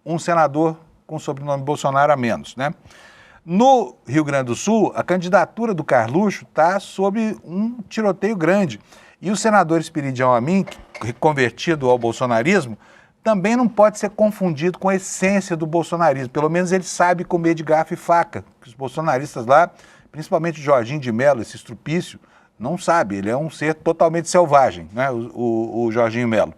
Um senador com o sobrenome Bolsonaro a menos, né? No Rio Grande do Sul, a candidatura do Carluxo está sob um tiroteio grande. E o senador Espiridião Amin, convertido ao bolsonarismo, também não pode ser confundido com a essência do bolsonarismo. Pelo menos ele sabe comer de garfo e faca. Os bolsonaristas lá, principalmente o Jorginho de Melo, esse estrupício, não sabe. Ele é um ser totalmente selvagem, né? o Jorginho Melo.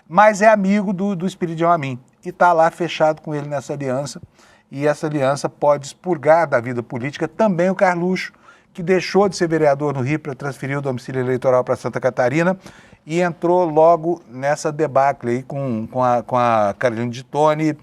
Mas é amigo do Espiridião Amin e está lá fechado com ele nessa aliança. E essa aliança pode expurgar da vida política também o Carluxo, que deixou de ser vereador no Rio para transferir o domicílio eleitoral para Santa Catarina e entrou logo nessa debacle aí com a Caroline de Toni,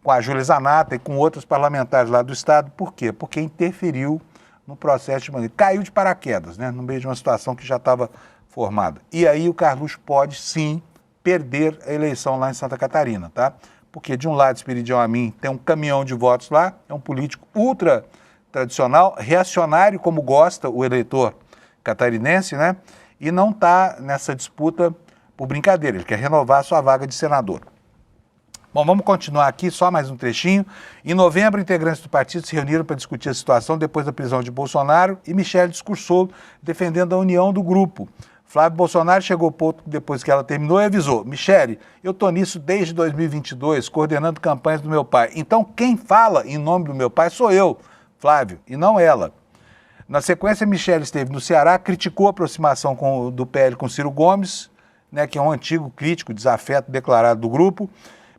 com a Júlia Zanata e com outros parlamentares lá do estado. Por quê? Porque interferiu no processo de maneira... Caiu de paraquedas, né? No meio de uma situação que já estava formada. E aí o Carluxo pode, sim, perder a eleição lá em Santa Catarina, tá? Porque de um lado, Espiridião Amin tem um caminhão de votos lá, é um político ultra tradicional, reacionário como gosta o eleitor catarinense, né? E não está nessa disputa por brincadeira, ele quer renovar a sua vaga de senador. Bom, vamos continuar aqui, só mais um trechinho. Em novembro, integrantes do partido se reuniram para discutir a situação depois da prisão de Bolsonaro e Michele discursou defendendo a união do grupo. Flávio Bolsonaro chegou pouco depois que ela terminou e avisou: Michele, eu estou nisso desde 2022, coordenando campanhas do meu pai. Então quem fala em nome do meu pai sou eu, Flávio, e não ela. Na sequência, Michele esteve no Ceará, criticou a aproximação do PL com Ciro Gomes, né, que é um antigo crítico, desafeto declarado do grupo.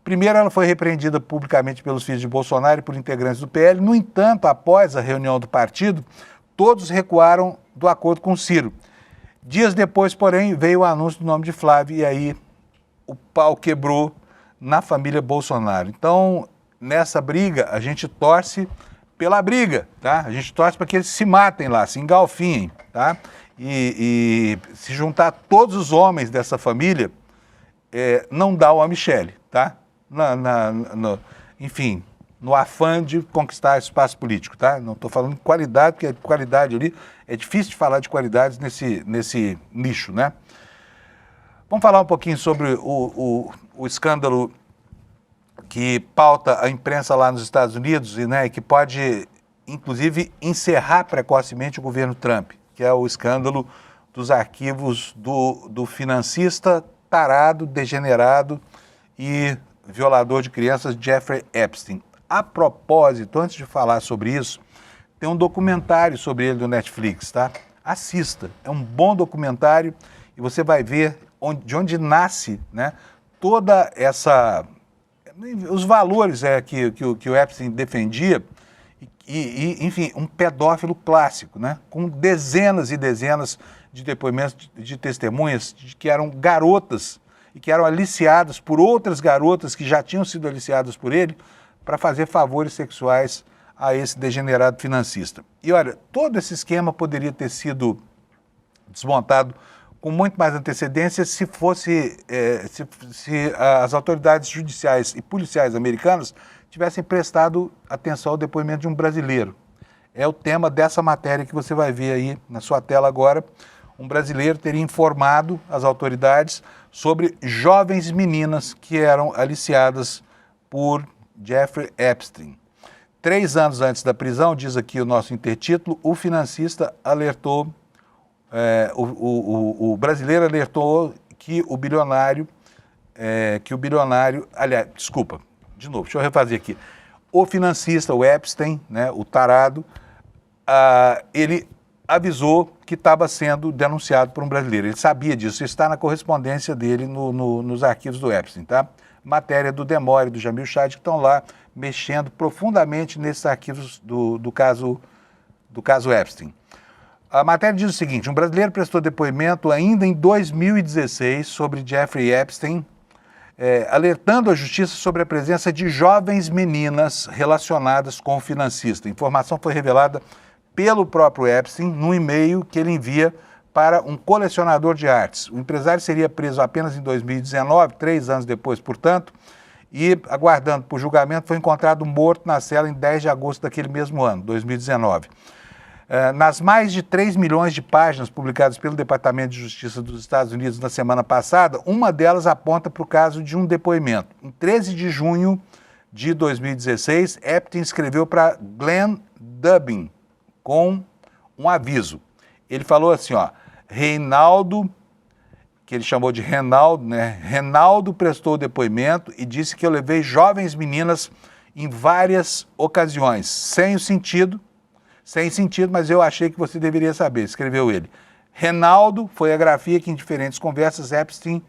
Primeiro, ela foi repreendida publicamente pelos filhos de Bolsonaro e por integrantes do PL. No entanto, após a reunião do partido, todos recuaram do acordo com Ciro. Dias depois, porém, veio o anúncio do nome de Flávio e aí o pau quebrou na família Bolsonaro. Então, nessa briga, a gente torce pela briga, tá? A gente torce para que eles se matem lá, se engalfinhem, tá? E se juntar todos os homens dessa família, não dá a Michele, tá? Enfim, no afã de conquistar espaço político, tá? Não estou falando de qualidade, porque a qualidade ali é difícil de falar de qualidades nesse nicho, né? Vamos falar um pouquinho sobre o escândalo que pauta a imprensa lá nos Estados Unidos e que pode, inclusive, encerrar precocemente o governo Trump, que é o escândalo dos arquivos do financista tarado, degenerado e violador de crianças Jeffrey Epstein. A propósito, antes de falar sobre isso, tem um documentário sobre ele do Netflix, tá? Assista, é um bom documentário e você vai ver de onde nasce, né, toda essa... os valores que o Epstein defendia e, enfim, um pedófilo clássico, né, com dezenas e dezenas de depoimentos de testemunhas que eram garotas e que eram aliciadas por outras garotas que já tinham sido aliciadas por ele para fazer favores sexuais a esse degenerado financista. E olha, todo esse esquema poderia ter sido desmontado com muito mais antecedência se as autoridades judiciais e policiais americanas tivessem prestado atenção ao depoimento de um brasileiro. É o tema dessa matéria que você vai ver aí na sua tela agora. Um brasileiro teria informado as autoridades sobre jovens meninas que eram aliciadas por Jeffrey Epstein. 3 anos antes da prisão, diz aqui o nosso intertítulo, o financista alertou, o brasileiro alertou que o bilionário, aliás, desculpa, de novo, deixa eu refazer aqui. O financista, o Epstein, né, o tarado, ele avisou que estava sendo denunciado por um brasileiro. Ele sabia disso, está na correspondência dele nos arquivos do Epstein, tá? Matéria do Demore, do Jamil Chad, que estão lá mexendo profundamente nesses arquivos do caso Epstein. A matéria diz o seguinte: um brasileiro prestou depoimento ainda em 2016 sobre Jeffrey Epstein, alertando a justiça sobre a presença de jovens meninas relacionadas com o financista. A informação foi revelada pelo próprio Epstein num e-mail que ele envia para um colecionador de artes. O empresário seria preso apenas em 2019, 3 anos depois, portanto, e, aguardando por julgamento, foi encontrado morto na cela em 10 de agosto daquele mesmo ano, 2019. Nas mais de 3 milhões de páginas publicadas pelo Departamento de Justiça dos Estados Unidos na semana passada, uma delas aponta para o caso de um depoimento. Em 13 de junho de 2016, Epstein escreveu para Glenn Dubin com um aviso. Ele falou assim, ó, Reinaldo, que ele chamou de Reinaldo, né? Reinaldo prestou depoimento e disse que eu levei jovens meninas em várias ocasiões, sem sentido, mas eu achei que você deveria saber, escreveu ele. Reinaldo foi a grafia que em diferentes conversas Epstein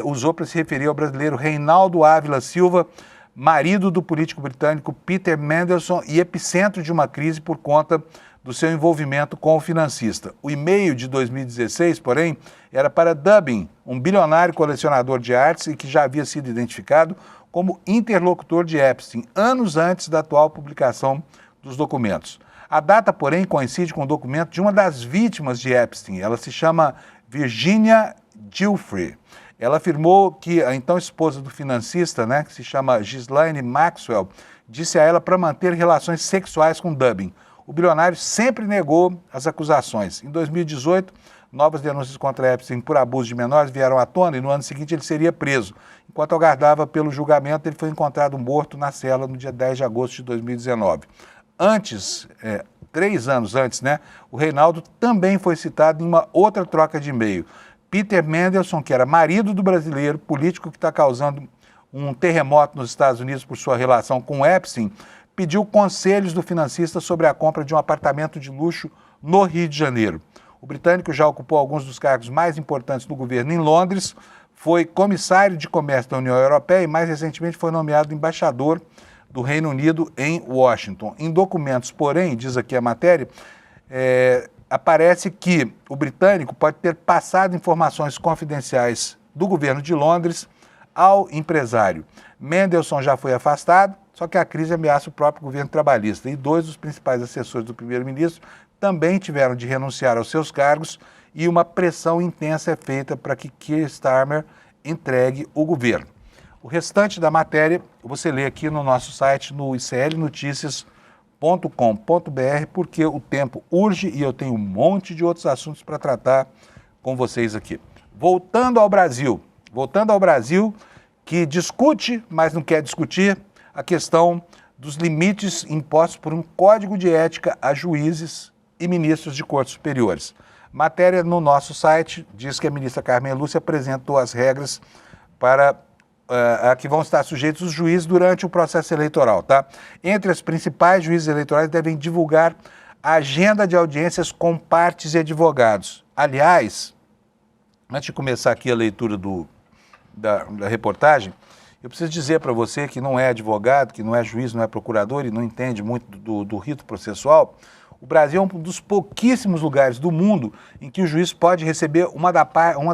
usou para se referir ao brasileiro Reinaldo Ávila Silva, marido do político britânico Peter Mandelson e epicentro de uma crise por conta do seu envolvimento com o financista. O e-mail de 2016, porém, era para Dubin, um bilionário colecionador de artes e que já havia sido identificado como interlocutor de Epstein, anos antes da atual publicação dos documentos. A data, porém, coincide com o documento de uma das vítimas de Epstein. Ela se chama Virginia Giuffre. Ela afirmou que a então esposa do financista, né, que se chama Ghislaine Maxwell, disse a ela para manter relações sexuais com Dubin. O bilionário sempre negou as acusações. Em 2018, novas denúncias contra Epstein por abuso de menores vieram à tona e no ano seguinte ele seria preso. Enquanto aguardava pelo julgamento, ele foi encontrado morto na cela no dia 10 de agosto de 2019. Antes, 3 anos antes, né, o Reinaldo também foi citado em uma outra troca de e-mail. Peter Mandelson, que era marido do brasileiro, político que está causando um terremoto nos Estados Unidos por sua relação com Epstein, pediu conselhos do financista sobre a compra de um apartamento de luxo no Rio de Janeiro. O britânico já ocupou alguns dos cargos mais importantes do governo em Londres, foi comissário de comércio da União Europeia e mais recentemente foi nomeado embaixador do Reino Unido em Washington. Em documentos, porém, diz aqui a matéria, aparece que o britânico pode ter passado informações confidenciais do governo de Londres ao empresário. Mandelson já foi afastado, só que a crise ameaça o próprio governo trabalhista e 2 dos principais assessores do primeiro-ministro também tiveram de renunciar aos seus cargos e uma pressão intensa é feita para que Keir Starmer entregue o governo. O restante da matéria você lê aqui no nosso site, no iclnoticias.com.br, porque o tempo urge e eu tenho um monte de outros assuntos para tratar com vocês aqui. Voltando ao Brasil, que discute, mas não quer discutir, a questão dos limites impostos por um código de ética a juízes e ministros de cortes superiores. Matéria no nosso site diz que a ministra Carmen Lúcia apresentou as regras para a que vão estar sujeitos os juízes durante o processo eleitoral, tá? Entre as principais, juízes eleitorais devem divulgar a agenda de audiências com partes e advogados. Aliás, antes de começar aqui a leitura da reportagem, eu preciso dizer para você que não é advogado, que não é juiz, não é procurador e não entende muito do rito processual. O Brasil é um dos pouquíssimos lugares do mundo em que o juiz pode receber uma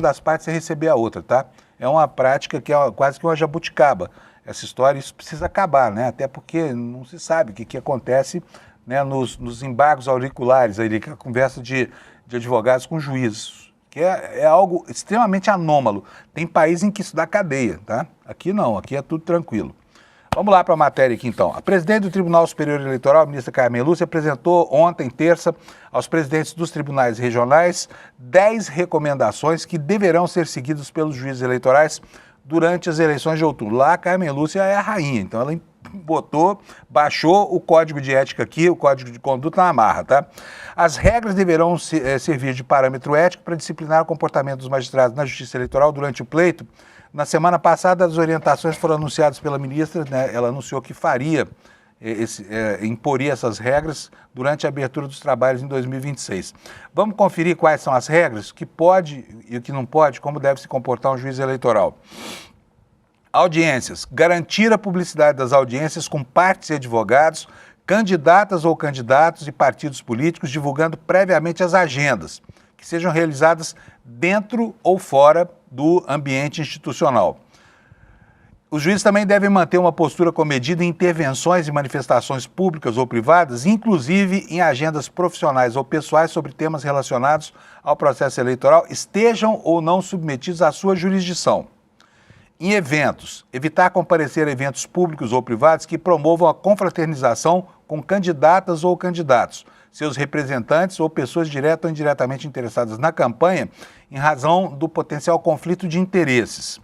das partes e receber a outra, tá? É uma prática que é quase que uma jabuticaba. essa história, isso precisa acabar, né? Até porque não se sabe o que acontece, né, nos embargos auriculares, aí, que é a conversa de advogados com juízes, que é algo extremamente anômalo. Tem país em que isso dá cadeia, tá? Aqui não, aqui é tudo tranquilo. Vamos lá para a matéria aqui, então. A presidente do Tribunal Superior Eleitoral, a ministra Carmen Lúcia, apresentou ontem, terça, aos presidentes dos tribunais regionais 10 recomendações que deverão ser seguidas pelos juízes eleitorais durante as eleições de outubro. Lá, a Carmen Lúcia é a rainha, então ela baixou o código de ética aqui, o código de conduta na marra, tá? As regras deverão servir de parâmetro ético para disciplinar o comportamento dos magistrados na Justiça Eleitoral durante o pleito. Na semana passada, as orientações foram anunciadas pela ministra, né? Ela anunciou que imporia essas regras durante a abertura dos trabalhos em 2026. Vamos conferir quais são as regras, o que pode e o que não pode, como deve se comportar um juiz eleitoral. Audiências. Garantir a publicidade das audiências com partes e advogados, candidatas ou candidatos e partidos políticos, divulgando previamente as agendas, que sejam realizadas dentro ou fora do ambiente institucional. Os juízes também devem manter uma postura comedida em intervenções e manifestações públicas ou privadas, inclusive em agendas profissionais ou pessoais sobre temas relacionados ao processo eleitoral, estejam ou não submetidos à sua jurisdição. Em eventos, evitar comparecer a eventos públicos ou privados que promovam a confraternização com candidatas ou candidatos, seus representantes ou pessoas direta ou indiretamente interessadas na campanha, em razão do potencial conflito de interesses.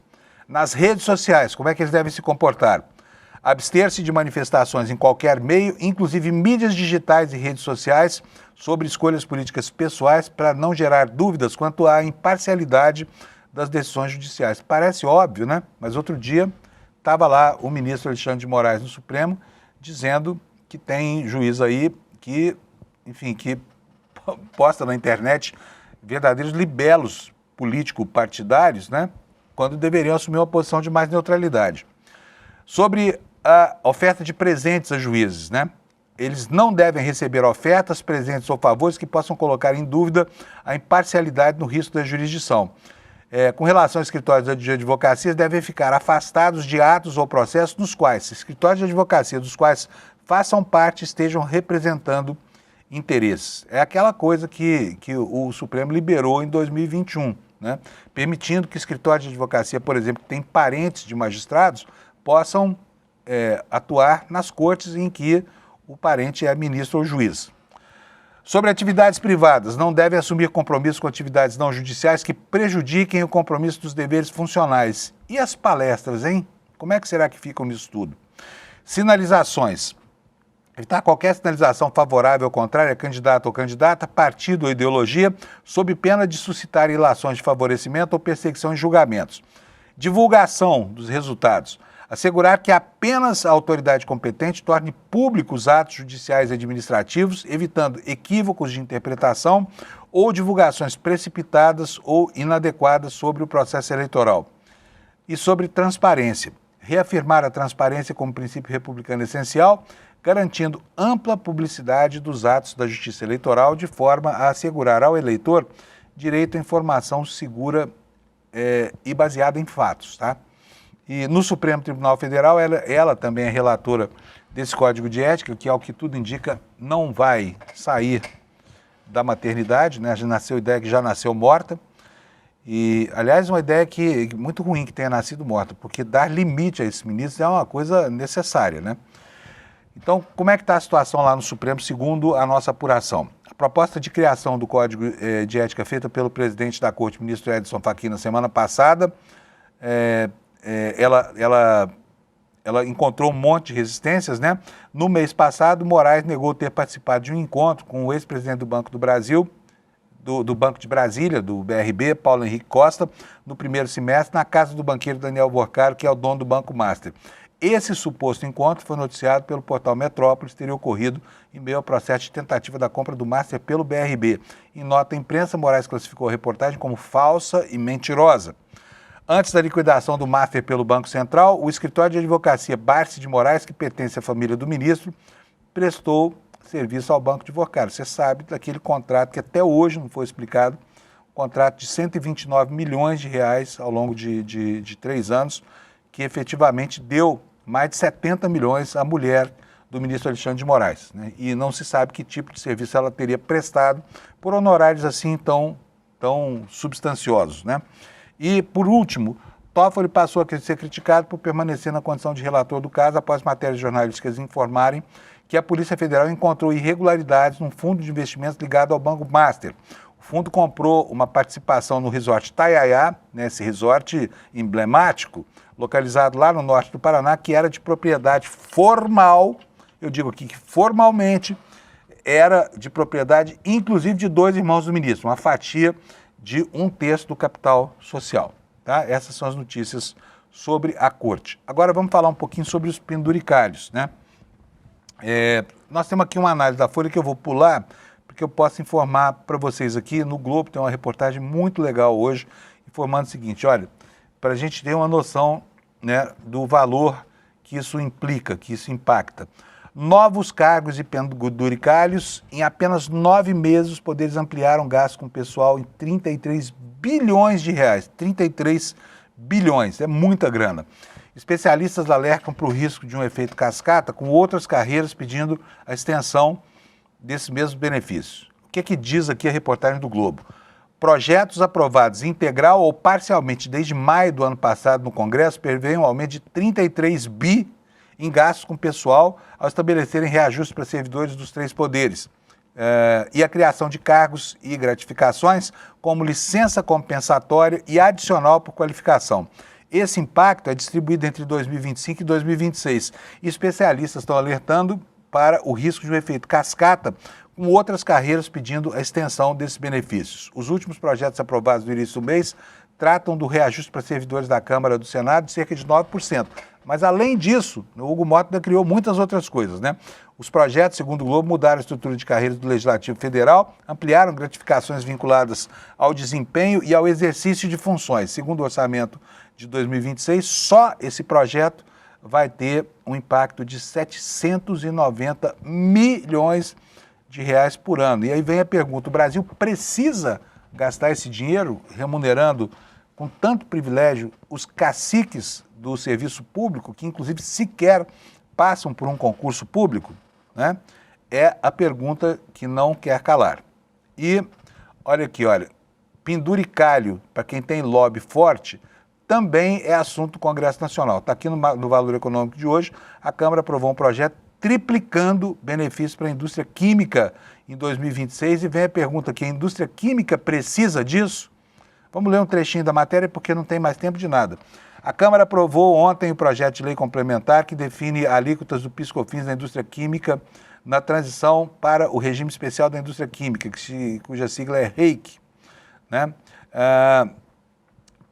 Nas redes sociais, como é que eles devem se comportar? Abster-se de manifestações em qualquer meio, inclusive mídias digitais e redes sociais, sobre escolhas políticas pessoais, para não gerar dúvidas quanto à imparcialidade das decisões judiciais. Parece óbvio, né? Mas outro dia estava lá o ministro Alexandre de Moraes no Supremo dizendo que tem juiz aí que, enfim, que posta na internet verdadeiros libelos político-partidários, né? Quando deveriam assumir uma posição de mais neutralidade. Sobre a oferta de presentes a juízes, né? Eles não devem receber ofertas, presentes ou favores que possam colocar em dúvida a imparcialidade no risco da jurisdição. Com relação a escritórios de advocacia, devem ficar afastados de atos ou processos nos quais escritórios de advocacia dos quais façam parte estejam representando interesses. É aquela coisa que o Supremo liberou em 2021, né? Permitindo que escritórios de advocacia, por exemplo, que têm parentes de magistrados, possam atuar nas cortes em que o parente é ministro ou juiz. Sobre atividades privadas, não devem assumir compromissos com atividades não judiciais que prejudiquem o compromisso dos deveres funcionais. E as palestras, hein? Como é que será que ficam nisso tudo? Sinalizações. Evitar qualquer sinalização favorável ou contrária a candidato ou candidata, partido ou ideologia, sob pena de suscitar ilações de favorecimento ou perseguição em julgamentos. Divulgação dos resultados. Assegurar que apenas a autoridade competente torne públicos os atos judiciais e administrativos, evitando equívocos de interpretação ou divulgações precipitadas ou inadequadas sobre o processo eleitoral. E sobre transparência. Reafirmar a transparência como princípio republicano essencial, garantindo ampla publicidade dos atos da Justiça Eleitoral, de forma a assegurar ao eleitor direito à informação segura e baseada em fatos, tá? E no Supremo Tribunal Federal, ela também é relatora desse Código de Ética, que, ao que tudo indica, não vai sair da maternidade, né? Já nasceu ideia que já nasceu morta. E, aliás, uma ideia muito ruim que tenha nascido morta, porque dar limite a esses ministros é uma coisa necessária, né? Então, como é que está a situação lá no Supremo, segundo a nossa apuração? A proposta de criação do Código de Ética feita pelo presidente da Corte, ministro Edson Fachin, na semana passada, ela encontrou um monte de resistências, né? No mês passado, Moraes negou ter participado de um encontro com o ex-presidente do Banco do Brasil, do Banco de Brasília, do BRB, Paulo Henrique Costa, no primeiro semestre, na casa do banqueiro Daniel Borcaro, que é o dono do Banco Master. Esse suposto encontro foi noticiado pelo portal Metrópolis, teria ocorrido em meio ao processo de tentativa da compra do Master pelo BRB. Em nota à imprensa, Moraes classificou a reportagem como falsa e mentirosa. Antes da liquidação do Master pelo Banco Central, o escritório de advocacia Barce de Moraes, que pertence à família do ministro, prestou serviço ao Banco de Borcaro. Você sabe daquele contrato que até hoje não foi explicado, um contrato de 129 milhões de reais ao longo de 3 anos, que efetivamente deu mais de 70 milhões a mulher do ministro Alexandre de Moraes, né? E não se sabe que tipo de serviço ela teria prestado por honorários assim tão substanciosos, né? E, por último, Toffoli passou a ser criticado por permanecer na condição de relator do caso após matérias jornalísticas informarem que a Polícia Federal encontrou irregularidades num fundo de investimentos ligado ao Banco Master. O fundo comprou uma participação no resort Taiaiá, né, esse resort emblemático, localizado lá no norte do Paraná, que era de propriedade formal, eu digo aqui que formalmente era de propriedade, inclusive, de 2 irmãos do ministro, uma fatia de 1/3 do capital social. Tá? Essas são as notícias sobre a corte. Agora vamos falar um pouquinho sobre os penduricalhos, né? Nós temos aqui uma análise da Folha que eu vou pular, porque eu posso informar para vocês aqui. No Globo tem uma reportagem muito legal hoje, informando o seguinte: olha, para a gente ter uma noção, né, do valor que isso implica, que isso impacta. Novos cargos e penduricalhos, em apenas 9 meses, os poderes ampliaram gastos com o pessoal em 33 bilhões de reais. 33 bilhões, é muita grana. Especialistas alertam para o risco de um efeito cascata, com outras carreiras pedindo a extensão desses mesmos benefícios. O que é que diz aqui a reportagem do Globo? Projetos aprovados integral ou parcialmente desde maio do ano passado no Congresso prevêem um aumento de 33 bi em gastos com pessoal ao estabelecerem reajustes para servidores dos 3 poderes. E a criação de cargos e gratificações como licença compensatória e adicional por qualificação. Esse impacto é distribuído entre 2025 e 2026. E especialistas estão alertando para o risco de um efeito cascata, com outras carreiras pedindo a extensão desses benefícios. Os últimos projetos aprovados no início do mês tratam do reajuste para servidores da Câmara e do Senado de cerca de 9%. Mas, além disso, o Hugo Mota criou muitas outras coisas, né? Os projetos, segundo o Globo, mudaram a estrutura de carreiras do Legislativo Federal, ampliaram gratificações vinculadas ao desempenho e ao exercício de funções. Segundo o orçamento de 2026, só esse projeto vai ter um impacto de 790 milhões de reais por ano. E aí vem a pergunta: o Brasil precisa gastar esse dinheiro remunerando com tanto privilégio os caciques do serviço público, que inclusive sequer passam por um concurso público, né? É a pergunta que não quer calar. E olha aqui, olha, penduricalho, para quem tem lobby forte, também é assunto do Congresso Nacional. Está aqui no Valor Econômico de hoje, a Câmara aprovou um projeto triplicando benefícios para a indústria química em 2026 e vem a pergunta aqui: a indústria química precisa disso? Vamos ler um trechinho da matéria porque não tem mais tempo de nada. A Câmara aprovou ontem o projeto de lei complementar que define alíquotas do PIS/COFINS na indústria química na transição para o regime especial da indústria química, cuja sigla é REIQ, né?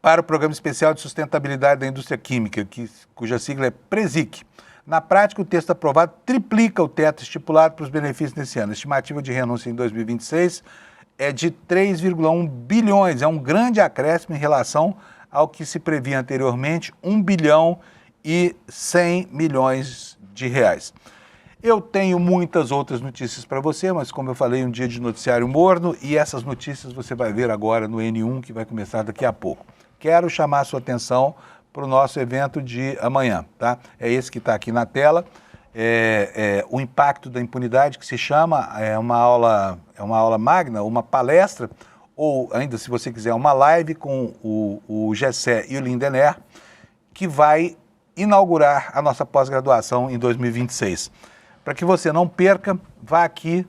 Para o Programa Especial de Sustentabilidade da Indústria Química, cuja sigla é PRESIC. Na prática, o texto aprovado triplica o teto estipulado para os benefícios nesse ano. A estimativa de renúncia em 2026 é de 3,1 bilhões, é um grande acréscimo em relação ao que se previa anteriormente, 1 bilhão e 100 milhões de reais. Eu tenho muitas outras notícias para você, mas como eu falei, um dia de noticiário morno, e essas notícias você vai ver agora no N1, que vai começar daqui a pouco. Quero chamar a sua atenção para o nosso evento de amanhã, tá? É esse que está aqui na tela, o impacto da impunidade, que se chama, é uma aula magna, uma palestra, ou ainda, se você quiser, uma live com o Gessé e o Lindener, que vai inaugurar a nossa pós-graduação em 2026. Para que você não perca, vá aqui,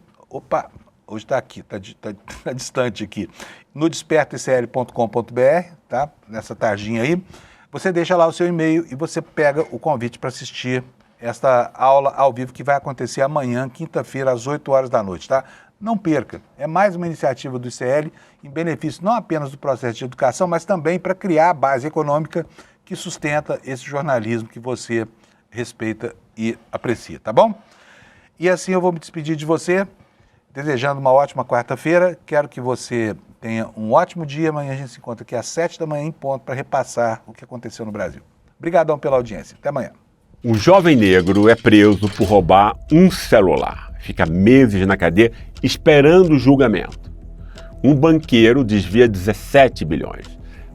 hoje está aqui, está distante aqui, no despertaicl.com.br, tá? Nessa tarjinha aí, você deixa lá o seu e-mail e você pega o convite para assistir esta aula ao vivo que vai acontecer amanhã, quinta-feira, às 8 horas da noite, tá? Não perca, é mais uma iniciativa do ICL em benefício não apenas do processo de educação, mas também para criar a base econômica que sustenta esse jornalismo que você respeita e aprecia, tá bom? E assim eu vou me despedir de você, desejando uma ótima quarta-feira. Quero que você tenha um ótimo dia. Amanhã a gente se encontra aqui às 7 da manhã em ponto para repassar o que aconteceu no Brasil. Obrigadão pela audiência. Até amanhã.
Um jovem negro é preso por roubar um celular. Fica meses na cadeia esperando o julgamento. Um banqueiro desvia 17 bilhões.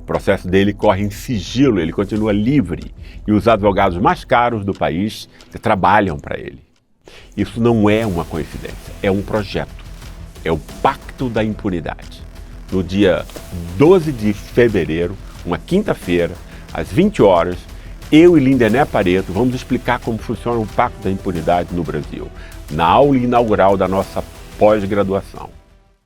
O processo dele corre em sigilo, ele continua livre e os advogados mais caros do país trabalham para ele. Isso não é uma coincidência, é um projeto, é o Pacto da Impunidade. No dia 12 de fevereiro, uma quinta-feira, às 20 horas, eu e Lindené Pareto vamos explicar como funciona o Pacto da Impunidade no Brasil, na aula inaugural da nossa pós-graduação.